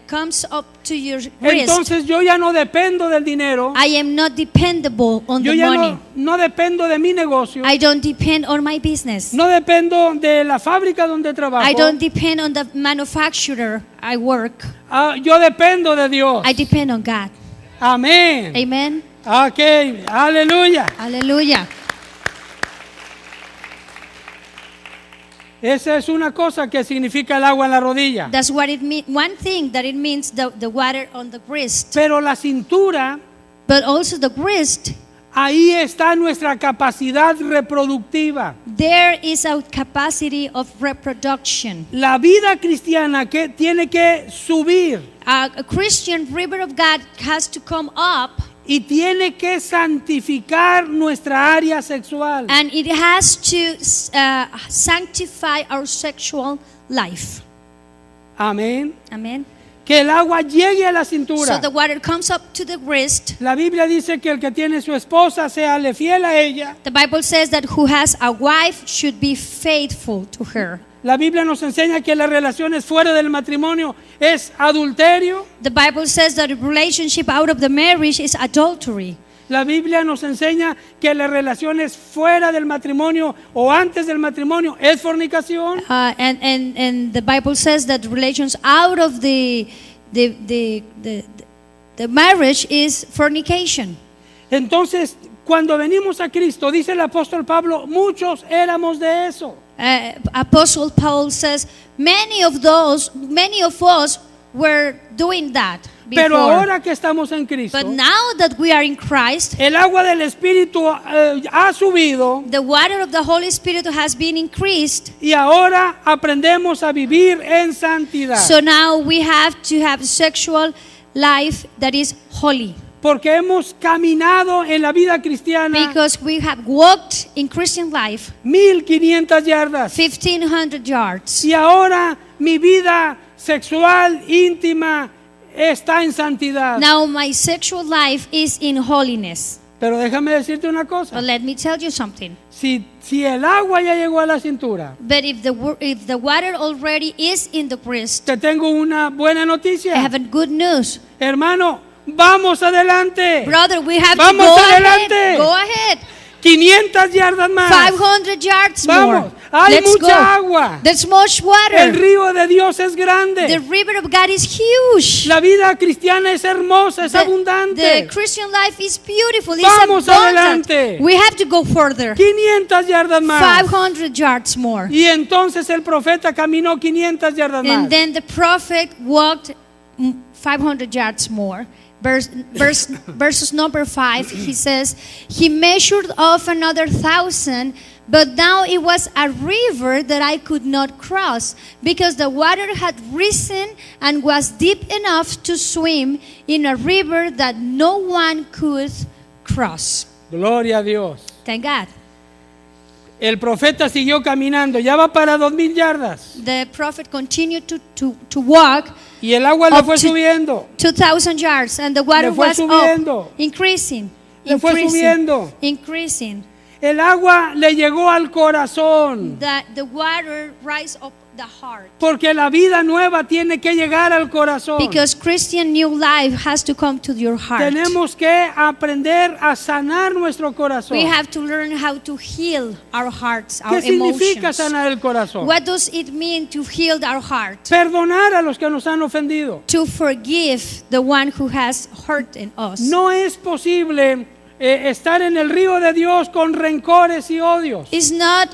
Speaker 3: comes up to your wrist,
Speaker 2: entonces yo ya no dependo del dinero.
Speaker 3: I am not dependable on
Speaker 2: Yo
Speaker 3: the
Speaker 2: ya
Speaker 3: money.
Speaker 2: no dependo de mi negocio.
Speaker 3: I don't depend on my business.
Speaker 2: No dependo de la fábrica donde trabajo.
Speaker 3: I don't depend on the manufacturer I work.
Speaker 2: Yo dependo de Dios.
Speaker 3: I depend on God.
Speaker 2: Amén.
Speaker 3: Amen.
Speaker 2: Ok, aleluya.
Speaker 3: Hallelujah.
Speaker 2: Esa es una cosa que significa el agua en la rodilla.
Speaker 3: That's what it means. One thing that it means the water on the wrist.
Speaker 2: Pero la cintura,
Speaker 3: But also the wrist,
Speaker 2: ahí está nuestra capacidad reproductiva.
Speaker 3: there is a capacity of reproduction.
Speaker 2: La vida cristiana que tiene que subir
Speaker 3: A Christian river of God has to come up,
Speaker 2: y tiene que santificar nuestra área sexual.
Speaker 3: and it has to sanctify our sexual life.
Speaker 2: Amén.
Speaker 3: Amen.
Speaker 2: Que el agua llegue a la
Speaker 3: So
Speaker 2: cintura.
Speaker 3: the water comes up to the wrist.
Speaker 2: La Biblia dice que el que tiene su esposa, séale fiel a ella.
Speaker 3: The Bible says that who has a wife should be faithful to her.
Speaker 2: La Biblia nos enseña que las relaciones fuera del matrimonio es adulterio.
Speaker 3: The Bible says that a relationship out of the marriage is adultery.
Speaker 2: La Biblia nos enseña que las relaciones fuera del matrimonio o antes del matrimonio es fornicación.
Speaker 3: And the Bible says that relations out of the marriage is fornication.
Speaker 2: Entonces, cuando venimos a Cristo, dice el apóstol Pablo, muchos éramos de eso.
Speaker 3: Apostle Paul says many of us were doing that before.
Speaker 2: Pero ahora que estamos en Cristo,
Speaker 3: But now that we are in Christ,
Speaker 2: el agua del Espíritu ha subido
Speaker 3: the water of the Holy Spirit has been increased.
Speaker 2: y ahora aprendemos a vivir en santidad.
Speaker 3: So now we have to have sexual life that is holy.
Speaker 2: Porque hemos caminado en la vida cristiana
Speaker 3: Because we have walked in Christian life
Speaker 2: 1500 yardas.
Speaker 3: 1,500 yards.
Speaker 2: Y ahora mi vida sexual íntima está en santidad.
Speaker 3: Now my sexual life is in holiness.
Speaker 2: Pero déjame decirte una cosa.
Speaker 3: But let me tell you something.
Speaker 2: Si el agua ya llegó a la cintura,
Speaker 3: But if the water already is in the wrist,
Speaker 2: te tengo una buena
Speaker 3: I
Speaker 2: noticia.
Speaker 3: have a good news.
Speaker 2: Hermano, vamos adelante.
Speaker 3: Brother, we have
Speaker 2: Vamos
Speaker 3: to go
Speaker 2: adelante.
Speaker 3: ahead. Go ahead.
Speaker 2: 500 yardas más.
Speaker 3: 500 yards
Speaker 2: Vamos.
Speaker 3: more.
Speaker 2: Hay
Speaker 3: Let's
Speaker 2: mucha
Speaker 3: go.
Speaker 2: agua.
Speaker 3: There's much
Speaker 2: El
Speaker 3: water.
Speaker 2: río de Dios es
Speaker 3: The
Speaker 2: grande.
Speaker 3: river of God is huge.
Speaker 2: La vida cristiana es hermosa, es
Speaker 3: The
Speaker 2: abundante.
Speaker 3: Christian life is beautiful. It's
Speaker 2: Vamos
Speaker 3: abundant.
Speaker 2: adelante.
Speaker 3: We have to go further.
Speaker 2: 500 yardas más.
Speaker 3: 500 yards more.
Speaker 2: Y entonces el profeta caminó 500 yardas más.
Speaker 3: And then the prophet walked 500 yards more. Verses number 5, he says, he measured off another 1,000, but now it was a river that I could not cross, because the water had risen and was deep enough to swim in a river that no one could cross.
Speaker 2: Gloria a Dios.
Speaker 3: Thank God.
Speaker 2: El profeta siguió caminando, ya va para 2000 yardas.
Speaker 3: The prophet continued to walk
Speaker 2: Y el agua le
Speaker 3: Up
Speaker 2: fue
Speaker 3: to-
Speaker 2: subiendo.
Speaker 3: 2,000 yards, and the water
Speaker 2: Le fue
Speaker 3: was
Speaker 2: subiendo.
Speaker 3: up, increasing,
Speaker 2: Le fue subiendo.
Speaker 3: increasing.
Speaker 2: El agua le llegó al corazón.
Speaker 3: The water rise up the heart.
Speaker 2: Porque la vida nueva tiene que llegar al corazón.
Speaker 3: Because Christian new life has to come to your heart.
Speaker 2: Tenemos que aprender a sanar nuestro corazón.
Speaker 3: We have to learn how to heal our hearts, our
Speaker 2: ¿Qué significa
Speaker 3: emotions.
Speaker 2: sanar el corazón?
Speaker 3: What does it mean to heal our heart?
Speaker 2: Perdonar a los que nos han ofendido.
Speaker 3: To forgive the one who has hurt in us.
Speaker 2: No es posible estar en el río de Dios con rencores y odios.
Speaker 3: It's not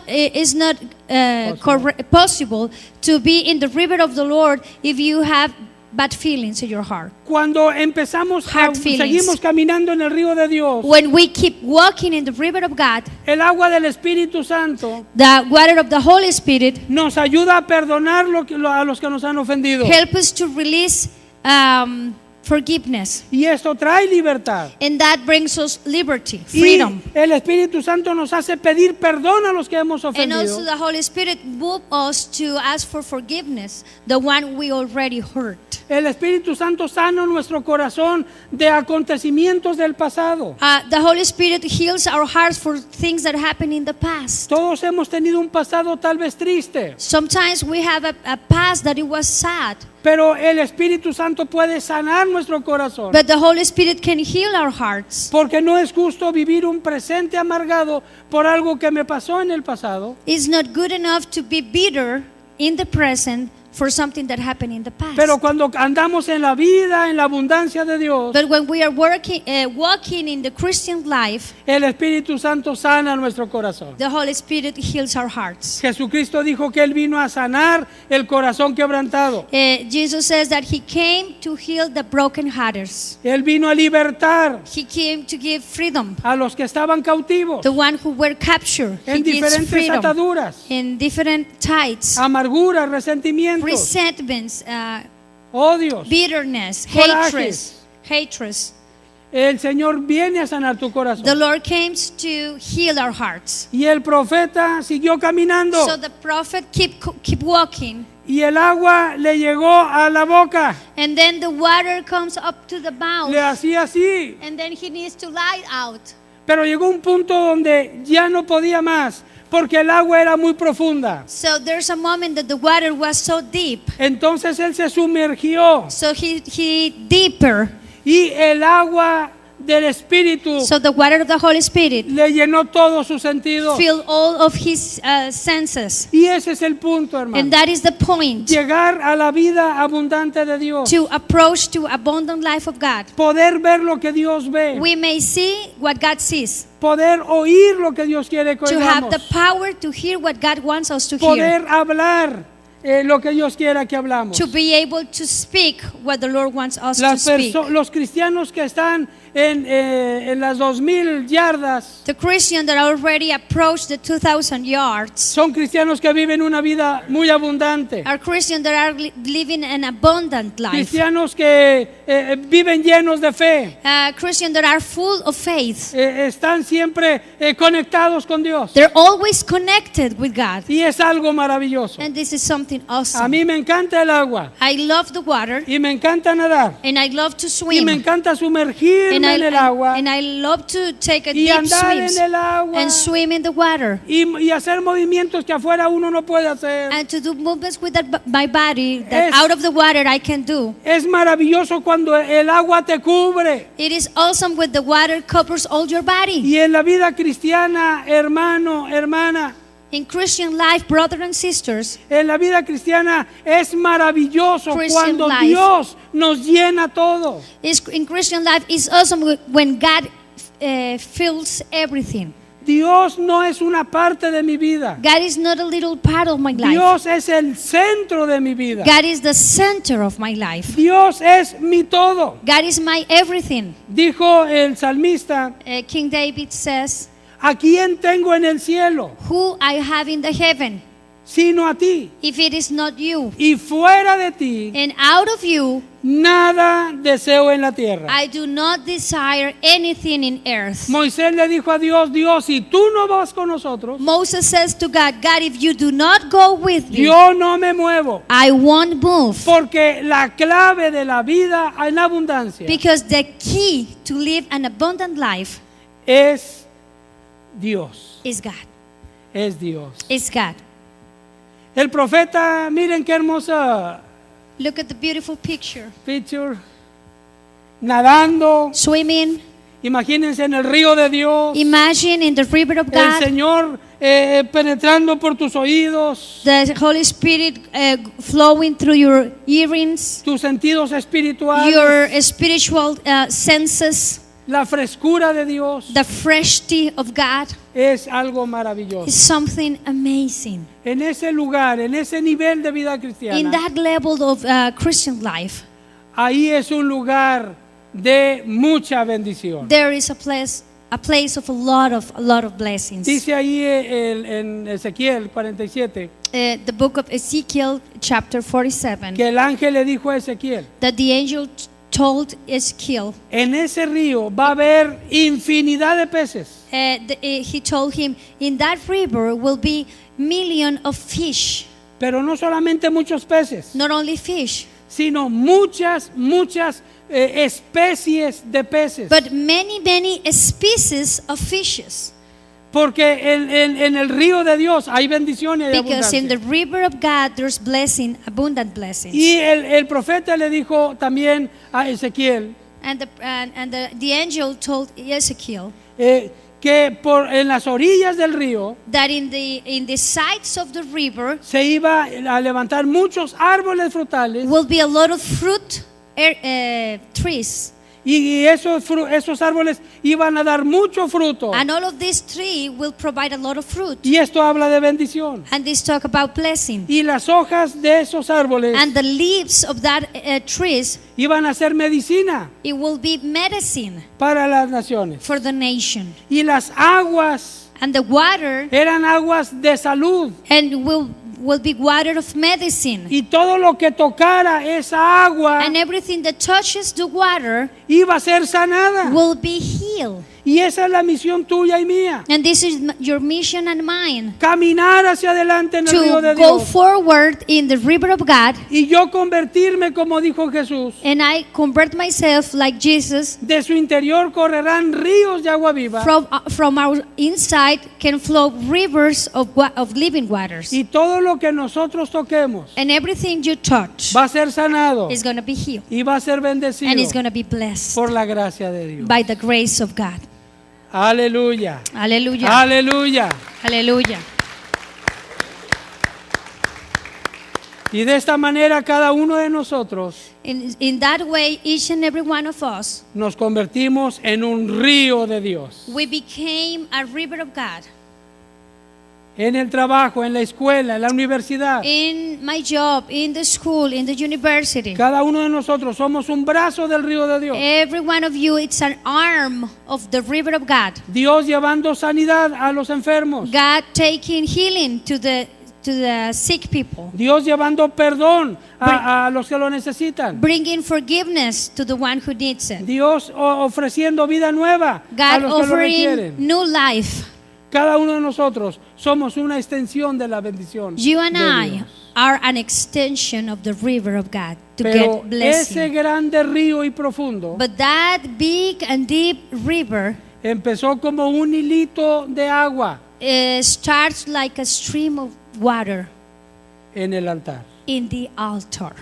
Speaker 3: possible to be in the river of the Lord if you have bad feelings in your heart.
Speaker 2: Cuando empezamos
Speaker 3: Hard feelings.
Speaker 2: seguimos caminando en el río de Dios,
Speaker 3: When we keep walking in the river of God,
Speaker 2: el agua del Espíritu Santo
Speaker 3: the water of the Holy Spirit
Speaker 2: nos ayuda a perdonar a los que nos han ofendido.
Speaker 3: help us to release forgiveness.
Speaker 2: Y esto trae libertad.
Speaker 3: And that brings us liberty,
Speaker 2: Y
Speaker 3: freedom.
Speaker 2: el Espíritu Santo nos hace pedir perdón a los que hemos
Speaker 3: And
Speaker 2: ofendido.
Speaker 3: also the Holy Spirit moves us to ask for forgiveness, the one we already hurt.
Speaker 2: El Espíritu Santo sana nuestro corazón de acontecimientos del pasado.
Speaker 3: The Holy Spirit heals our hearts for things that happened in the past.
Speaker 2: Todos hemos tenido un pasado tal vez triste,
Speaker 3: Sometimes we have a past that it was sad,
Speaker 2: pero el Espíritu Santo puede sanar nuestro corazón.
Speaker 3: but the Holy Spirit can heal our hearts.
Speaker 2: Porque no es justo vivir un presente amargado por algo que me pasó en el pasado.
Speaker 3: It's not good enough to be bitter in the present for something that happened in the past.
Speaker 2: Pero cuando andamos en la vida, en la abundancia de Dios,
Speaker 3: But when we are walking in the Christian life,
Speaker 2: el Espíritu Santo sana nuestro corazón.
Speaker 3: the Holy Spirit heals our hearts.
Speaker 2: Jesucristo dijo que Él vino a sanar el corazón quebrantado.
Speaker 3: Jesus says that He came to heal the brokenhearted.
Speaker 2: Él vino a libertar
Speaker 3: He came to give freedom.
Speaker 2: a los que estaban cautivos
Speaker 3: The one who were captured, He
Speaker 2: en
Speaker 3: gives
Speaker 2: diferentes
Speaker 3: freedom
Speaker 2: ataduras,
Speaker 3: in different ties,
Speaker 2: amarguras, resentimientos,
Speaker 3: resentments,
Speaker 2: odios.
Speaker 3: bitterness,
Speaker 2: Corajes.
Speaker 3: hatreds.
Speaker 2: El Señor viene a sanar tu
Speaker 3: The
Speaker 2: corazón.
Speaker 3: Lord came to heal our hearts.
Speaker 2: Y el profeta siguió caminando
Speaker 3: So the prophet keep walking,
Speaker 2: y el agua le llegó a la boca.
Speaker 3: and then the water comes up to the mouth,
Speaker 2: Le hacía así,
Speaker 3: and then he needs to lie out.
Speaker 2: pero llegó un punto donde ya no podía más porque el agua era muy profunda.
Speaker 3: So there's a moment that the water was so deep,
Speaker 2: Entonces él se sumergió
Speaker 3: so he deeper.
Speaker 2: y el agua del Espíritu
Speaker 3: So the water of the Holy Spirit
Speaker 2: le llenó todos sus sentidos.
Speaker 3: filled all of his senses,
Speaker 2: Y ese es el punto,
Speaker 3: and
Speaker 2: hermano.
Speaker 3: that is the point.
Speaker 2: Llegar a la vida abundante de Dios.
Speaker 3: To approach to abundant life of God.
Speaker 2: Poder ver lo que Dios ve.
Speaker 3: We may see what God sees.
Speaker 2: Poder oír lo que Dios quiere que
Speaker 3: To have
Speaker 2: oigamos.
Speaker 3: the power to hear what God wants us to hear.
Speaker 2: Poder hablar lo que Dios quiera que hablamos.
Speaker 3: To be able to speak what the Lord wants us to speak.
Speaker 2: Los cristianos que están en las 2000 yardas
Speaker 3: The Christians that already approached the 2,000 yards
Speaker 2: son cristianos que viven una vida muy abundante.
Speaker 3: are Christians that are living an abundant life.
Speaker 2: Cristianos que viven llenos de fe.
Speaker 3: Christians that are full of faith.
Speaker 2: Están siempre conectados con Dios.
Speaker 3: They're always connected with God.
Speaker 2: Y es algo maravilloso.
Speaker 3: And this is something
Speaker 2: A
Speaker 3: awesome.
Speaker 2: mí me encanta el agua
Speaker 3: I love the water,
Speaker 2: y me encanta nadar
Speaker 3: and I love to
Speaker 2: y
Speaker 3: swim.
Speaker 2: me encanta sumergirme en el agua
Speaker 3: And I love to take a
Speaker 2: y
Speaker 3: deep
Speaker 2: andar
Speaker 3: swims
Speaker 2: en el agua
Speaker 3: and swim in the water
Speaker 2: y hacer movimientos que afuera uno no puede hacer.
Speaker 3: and to do movements with my body that
Speaker 2: Es-
Speaker 3: out of the water I can do.
Speaker 2: Es maravilloso cuando el agua te cubre.
Speaker 3: It is awesome when the water covers all your body.
Speaker 2: Y en la vida cristiana, hermano, hermana,
Speaker 3: In Christian life, brothers and sisters,
Speaker 2: en la vida cristiana es maravilloso
Speaker 3: Christian
Speaker 2: cuando
Speaker 3: life.
Speaker 2: Dios nos llena todo.
Speaker 3: in Christian life is awesome when God fills everything.
Speaker 2: Dios no es una parte de mi vida.
Speaker 3: God is not a little part of my life.
Speaker 2: Dios es el centro de mi vida.
Speaker 3: God is the center of my life.
Speaker 2: Dios es mi todo.
Speaker 3: God is my everything.
Speaker 2: Dijo el salmista,
Speaker 3: King David says,
Speaker 2: ¿a quién tengo en el cielo?
Speaker 3: who I have in the heaven,
Speaker 2: Sino a ti.
Speaker 3: if it is not you.
Speaker 2: Y fuera de ti,
Speaker 3: And out of you,
Speaker 2: nada deseo en la tierra.
Speaker 3: I do not desire anything in earth.
Speaker 2: Moisés le dijo a Dios, Dios, si tú no vas con nosotros,
Speaker 3: Moses says to God, God, if you do not go with me,
Speaker 2: yo no me muevo.
Speaker 3: I won't move.
Speaker 2: Porque la clave de la vida en abundancia
Speaker 3: Because the key to live an abundant life
Speaker 2: es Dios.
Speaker 3: is God.
Speaker 2: Es Dios.
Speaker 3: Is God.
Speaker 2: El profeta, miren qué hermosa
Speaker 3: Look at the beautiful picture.
Speaker 2: picture. Nadando,
Speaker 3: Swimming.
Speaker 2: imagínense en el río de Dios.
Speaker 3: Imagine in the river of
Speaker 2: El
Speaker 3: God,
Speaker 2: Señor penetrando por tus oídos,
Speaker 3: the Holy Spirit flowing through your earrings,
Speaker 2: tus sentidos espirituales,
Speaker 3: your spiritual senses,
Speaker 2: la frescura de Dios.
Speaker 3: the fresh tea of God
Speaker 2: Es algo maravilloso.
Speaker 3: is something amazing.
Speaker 2: En ese lugar, en ese nivel de vida
Speaker 3: In
Speaker 2: cristiana,
Speaker 3: that level of Christian life,
Speaker 2: ahí es un lugar de mucha bendición.
Speaker 3: There is a place of a lot of blessings.
Speaker 2: Dice ahí en Ezequiel 47
Speaker 3: The book of Ezekiel, chapter 47,
Speaker 2: que el ángel le dijo a Ezequiel,
Speaker 3: that the angel told Ezekiel,
Speaker 2: en ese río va a haber infinidad de peces.
Speaker 3: he told him, in that river will be million of fish,
Speaker 2: Pero no solamente muchos peces,
Speaker 3: not only fish,
Speaker 2: sino muchas especies de peces.
Speaker 3: but many species of fishes.
Speaker 2: Porque en el río de Dios hay bendición y hay
Speaker 3: Because in the
Speaker 2: abundancia.
Speaker 3: river of God there's blessing, abundant blessings.
Speaker 2: Y el profeta le dijo también a Ezequiel
Speaker 3: And the angel told Ezekiel
Speaker 2: que en las orillas del río
Speaker 3: that in the sides of the river
Speaker 2: se iba a levantar muchos árboles frutales
Speaker 3: will be a lot of fruit trees,
Speaker 2: y esos árboles iban a dar mucho fruto.
Speaker 3: and all of these trees will provide a lot of fruit.
Speaker 2: Y esto habla de bendición.
Speaker 3: And this talk about blessing.
Speaker 2: Y las hojas de esos árboles
Speaker 3: And the leaves of that trees,
Speaker 2: iban a ser medicina
Speaker 3: it will be medicine
Speaker 2: para las naciones.
Speaker 3: for the nation.
Speaker 2: Y las aguas
Speaker 3: And the water
Speaker 2: eran aguas de salud.
Speaker 3: and will be water of medicine.
Speaker 2: Y todo lo que tocara esa agua
Speaker 3: And everything that touches the water
Speaker 2: iba a ser sanada.
Speaker 3: will be healed.
Speaker 2: Y esa es la misión tuya y mía.
Speaker 3: And this is your mission and mine,
Speaker 2: Caminar hacia adelante en el río de
Speaker 3: to go
Speaker 2: Dios.
Speaker 3: forward in the river of God.
Speaker 2: Y yo convertirme, como dijo Jesús,
Speaker 3: And I convert myself like Jesus.
Speaker 2: de su interior correrán ríos de agua viva.
Speaker 3: From our inside can flow rivers of living waters.
Speaker 2: Y todo lo que nosotros toquemos
Speaker 3: And everything you touch
Speaker 2: va a ser sanado
Speaker 3: is going to be healed.
Speaker 2: y va a ser bendecido
Speaker 3: And it's going to be blessed
Speaker 2: por la gracia de Dios.
Speaker 3: by the grace of God.
Speaker 2: Aleluya.
Speaker 3: Aleluya.
Speaker 2: Aleluya.
Speaker 3: Aleluya.
Speaker 2: Y de esta manera cada uno de nosotros
Speaker 3: In that way, each and every one of us,
Speaker 2: nos convertimos en un río de Dios.
Speaker 3: we became a river of God.
Speaker 2: En el trabajo, en la escuela, en la universidad.
Speaker 3: In my job, in the school, in the university.
Speaker 2: Cada uno de nosotros somos un brazo del río de Dios.
Speaker 3: Every one of you, it's an arm of the river of God.
Speaker 2: Dios llevando sanidad a los enfermos.
Speaker 3: God taking healing to the sick people.
Speaker 2: Dios llevando perdón a los que lo necesitan.
Speaker 3: Bringing forgiveness to the one who needs it.
Speaker 2: Dios ofreciendo vida nueva a
Speaker 3: God
Speaker 2: los que lo
Speaker 3: offering
Speaker 2: requieren.
Speaker 3: new life.
Speaker 2: Cada uno de nosotros somos una extensión de la bendición
Speaker 3: You and
Speaker 2: de
Speaker 3: I
Speaker 2: Dios.
Speaker 3: are an extension of the river of God to
Speaker 2: Pero
Speaker 3: get blessing.
Speaker 2: ese grande río y profundo
Speaker 3: But that big and deep river
Speaker 2: empezó como un hilito de agua
Speaker 3: starts like a stream of water
Speaker 2: en el altar.
Speaker 3: in the altar.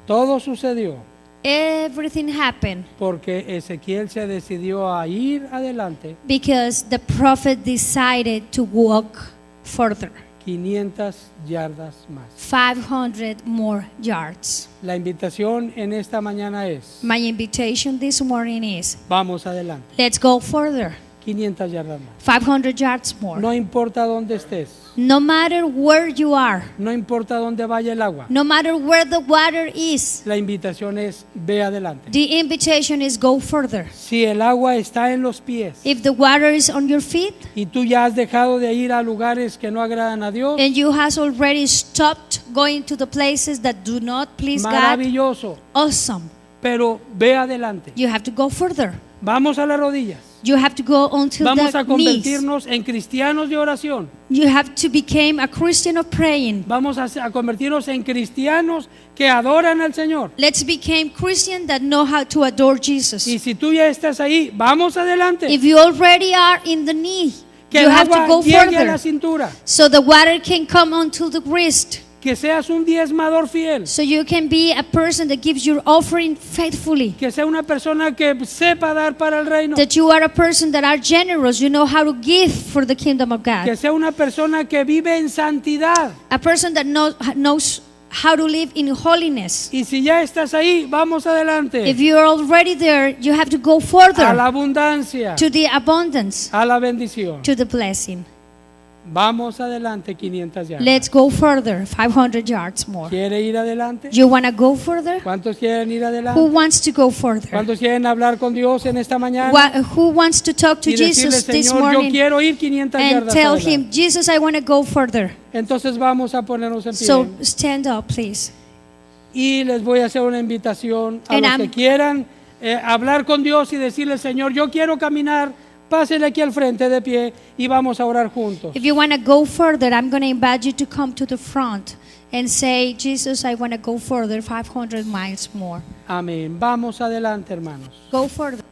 Speaker 2: Todo sucedió
Speaker 3: Everything happened
Speaker 2: porque Ezequiel se decidió a ir adelante
Speaker 3: because the prophet decided to walk further,
Speaker 2: 500 yardas más.
Speaker 3: 500 more yards.
Speaker 2: La invitación en esta mañana es,
Speaker 3: My invitation this morning is,
Speaker 2: vamos adelante,
Speaker 3: let's go further,
Speaker 2: 500 yardas más.
Speaker 3: 500 yards more.
Speaker 2: No importa dónde estés,
Speaker 3: No matter where you are,
Speaker 2: no importa dónde vaya el agua,
Speaker 3: no matter where the water is,
Speaker 2: la invitación es, ve adelante.
Speaker 3: the invitation is go further.
Speaker 2: Si el agua está en los pies
Speaker 3: If the water is on your feet
Speaker 2: y tú ya has dejado de ir a lugares que no agradan a Dios,
Speaker 3: and you has already stopped going to the places that do not please God,
Speaker 2: maravilloso,
Speaker 3: awesome.
Speaker 2: pero ve adelante.
Speaker 3: You have to go further.
Speaker 2: Vamos a las rodillas.
Speaker 3: You have to go onto
Speaker 2: Vamos
Speaker 3: the
Speaker 2: a
Speaker 3: knees.
Speaker 2: convertirnos en cristianos de oración.
Speaker 3: You have to become a Christian of praying.
Speaker 2: Vamos a convertirnos en cristianos que adoran al Señor.
Speaker 3: Let's become Christian that know how to adore Jesus.
Speaker 2: Y si tú ya estás ahí, vamos adelante.
Speaker 3: If you already are in the knee,
Speaker 2: Que
Speaker 3: you
Speaker 2: el
Speaker 3: have to
Speaker 2: agua
Speaker 3: go
Speaker 2: llegue a la
Speaker 3: further
Speaker 2: cintura.
Speaker 3: so the water can come onto the wrist.
Speaker 2: Que seas un diezmador fiel.
Speaker 3: So you can be a person that gives your offering faithfully.
Speaker 2: Que sea una persona que sepa dar para el reino.
Speaker 3: That you are a person that are generous. You know how to give for the kingdom of
Speaker 2: Que
Speaker 3: God.
Speaker 2: sea una persona que vive en santidad.
Speaker 3: A person that knows how to live in holiness.
Speaker 2: Y si ya estás ahí, vamos adelante.
Speaker 3: If you are already there, you have to go
Speaker 2: A la
Speaker 3: further
Speaker 2: abundancia,
Speaker 3: to the abundance,
Speaker 2: a la bendición.
Speaker 3: to the blessing.
Speaker 2: Vamos adelante 500 yardas.
Speaker 3: Let's go further, 500 yards more.
Speaker 2: ¿Quiere ir adelante?
Speaker 3: You want to go further?
Speaker 2: ¿Cuántos quieren ir
Speaker 3: Who
Speaker 2: adelante?
Speaker 3: wants to go further?
Speaker 2: ¿Cuántos quieren hablar con Dios en esta mañana?
Speaker 3: Who wants to talk to
Speaker 2: Y decirle,
Speaker 3: Jesus this
Speaker 2: Señor, yo
Speaker 3: morning
Speaker 2: quiero ir 500
Speaker 3: and
Speaker 2: yardas
Speaker 3: tell
Speaker 2: adelante.
Speaker 3: him, Jesus, I want to go further?
Speaker 2: Entonces vamos a ponernos en pie.
Speaker 3: So stand up, please.
Speaker 2: Y les voy a hacer una invitación a
Speaker 3: And
Speaker 2: los
Speaker 3: I'm-
Speaker 2: que quieran hablar con Dios y decirle, Señor, yo quiero caminar, pásenle aquí al frente de pie y vamos a orar juntos.
Speaker 3: If you want to go further, I'm going to invite you to come to the front and say, Jesus, I want to go further, 500 miles more.
Speaker 2: Amén. Vamos adelante, hermanos.
Speaker 3: Go further.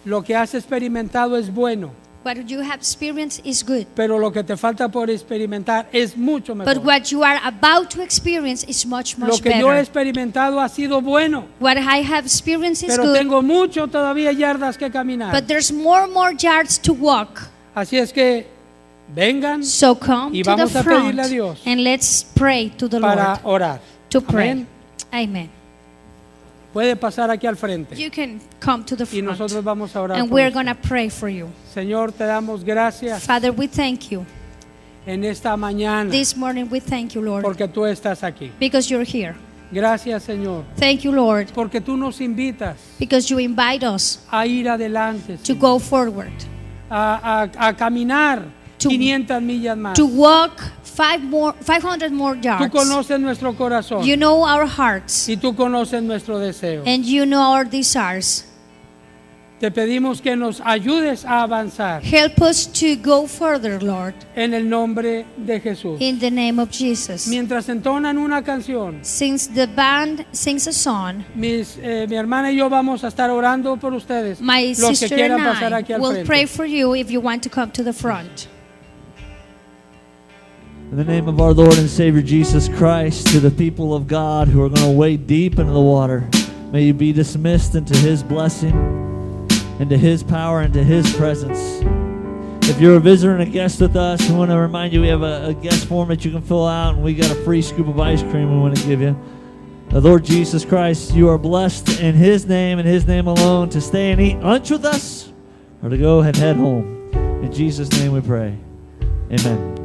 Speaker 2: Lo que has experimentado es bueno,
Speaker 3: What you have experienced is good.
Speaker 2: pero lo que te falta por experimentar es mucho
Speaker 3: But
Speaker 2: mejor.
Speaker 3: what you are about to experience is much,
Speaker 2: Lo
Speaker 3: much
Speaker 2: que yo he
Speaker 3: better.
Speaker 2: experimentado ha sido bueno,
Speaker 3: What I have experienced is
Speaker 2: pero
Speaker 3: good,
Speaker 2: tengo mucho todavía yardas que caminar.
Speaker 3: but there's more yards to walk.
Speaker 2: Así es que vengan
Speaker 3: So come
Speaker 2: Y
Speaker 3: to the
Speaker 2: vamos a
Speaker 3: front
Speaker 2: pedirle a Dios
Speaker 3: and let's pray to the
Speaker 2: para
Speaker 3: Lord
Speaker 2: orar.
Speaker 3: to pray.
Speaker 2: Amén.
Speaker 3: Amen.
Speaker 2: Puede pasar aquí al frente
Speaker 3: You can come to the
Speaker 2: y nosotros
Speaker 3: front
Speaker 2: vamos a orar
Speaker 3: and
Speaker 2: por
Speaker 3: we're
Speaker 2: usted.
Speaker 3: going to pray for you.
Speaker 2: Señor, te damos gracias
Speaker 3: Father, we thank you.
Speaker 2: en esta mañana
Speaker 3: This morning we thank you, Lord,
Speaker 2: porque tú estás aquí.
Speaker 3: because you're here.
Speaker 2: Gracias, Señor,
Speaker 3: Thank you, Lord,
Speaker 2: porque tú nos invitas
Speaker 3: because you invite us
Speaker 2: a ir adelante,
Speaker 3: to
Speaker 2: Señor,
Speaker 3: go forward,
Speaker 2: a caminar
Speaker 3: To-
Speaker 2: 500 millas más.
Speaker 3: to walk 500 more
Speaker 2: Tú
Speaker 3: yards.
Speaker 2: conoces nuestro corazón
Speaker 3: You know our hearts
Speaker 2: y tú conoces nuestro deseo.
Speaker 3: and you know our desires.
Speaker 2: Te pedimos que nos ayudes a avanzar
Speaker 3: Help us to go further, Lord,
Speaker 2: en el nombre de Jesús.
Speaker 3: in the name of Jesus.
Speaker 2: Mientras entonan una canción,
Speaker 3: Since the band sings a song,
Speaker 2: mi hermana y yo vamos a estar orando por ustedes,
Speaker 3: my
Speaker 2: los que
Speaker 3: sister
Speaker 2: quieran
Speaker 3: and
Speaker 2: pasar
Speaker 3: I
Speaker 2: aquí al
Speaker 3: will pray
Speaker 2: frente.
Speaker 3: for you if you want to come to the front.
Speaker 1: In the name of our Lord and Savior Jesus Christ, to the people of God who are going to wade deep into the water, may you be dismissed into His blessing, into His power, into His presence. If you're a visitor and a guest with us, we want to remind you we have a guest form that you can fill out, and we got a free scoop of ice cream we want to give you. The Lord Jesus Christ, you are blessed in His name and His name alone to stay and eat lunch with us or to go and head home. In Jesus' name we pray. Amen.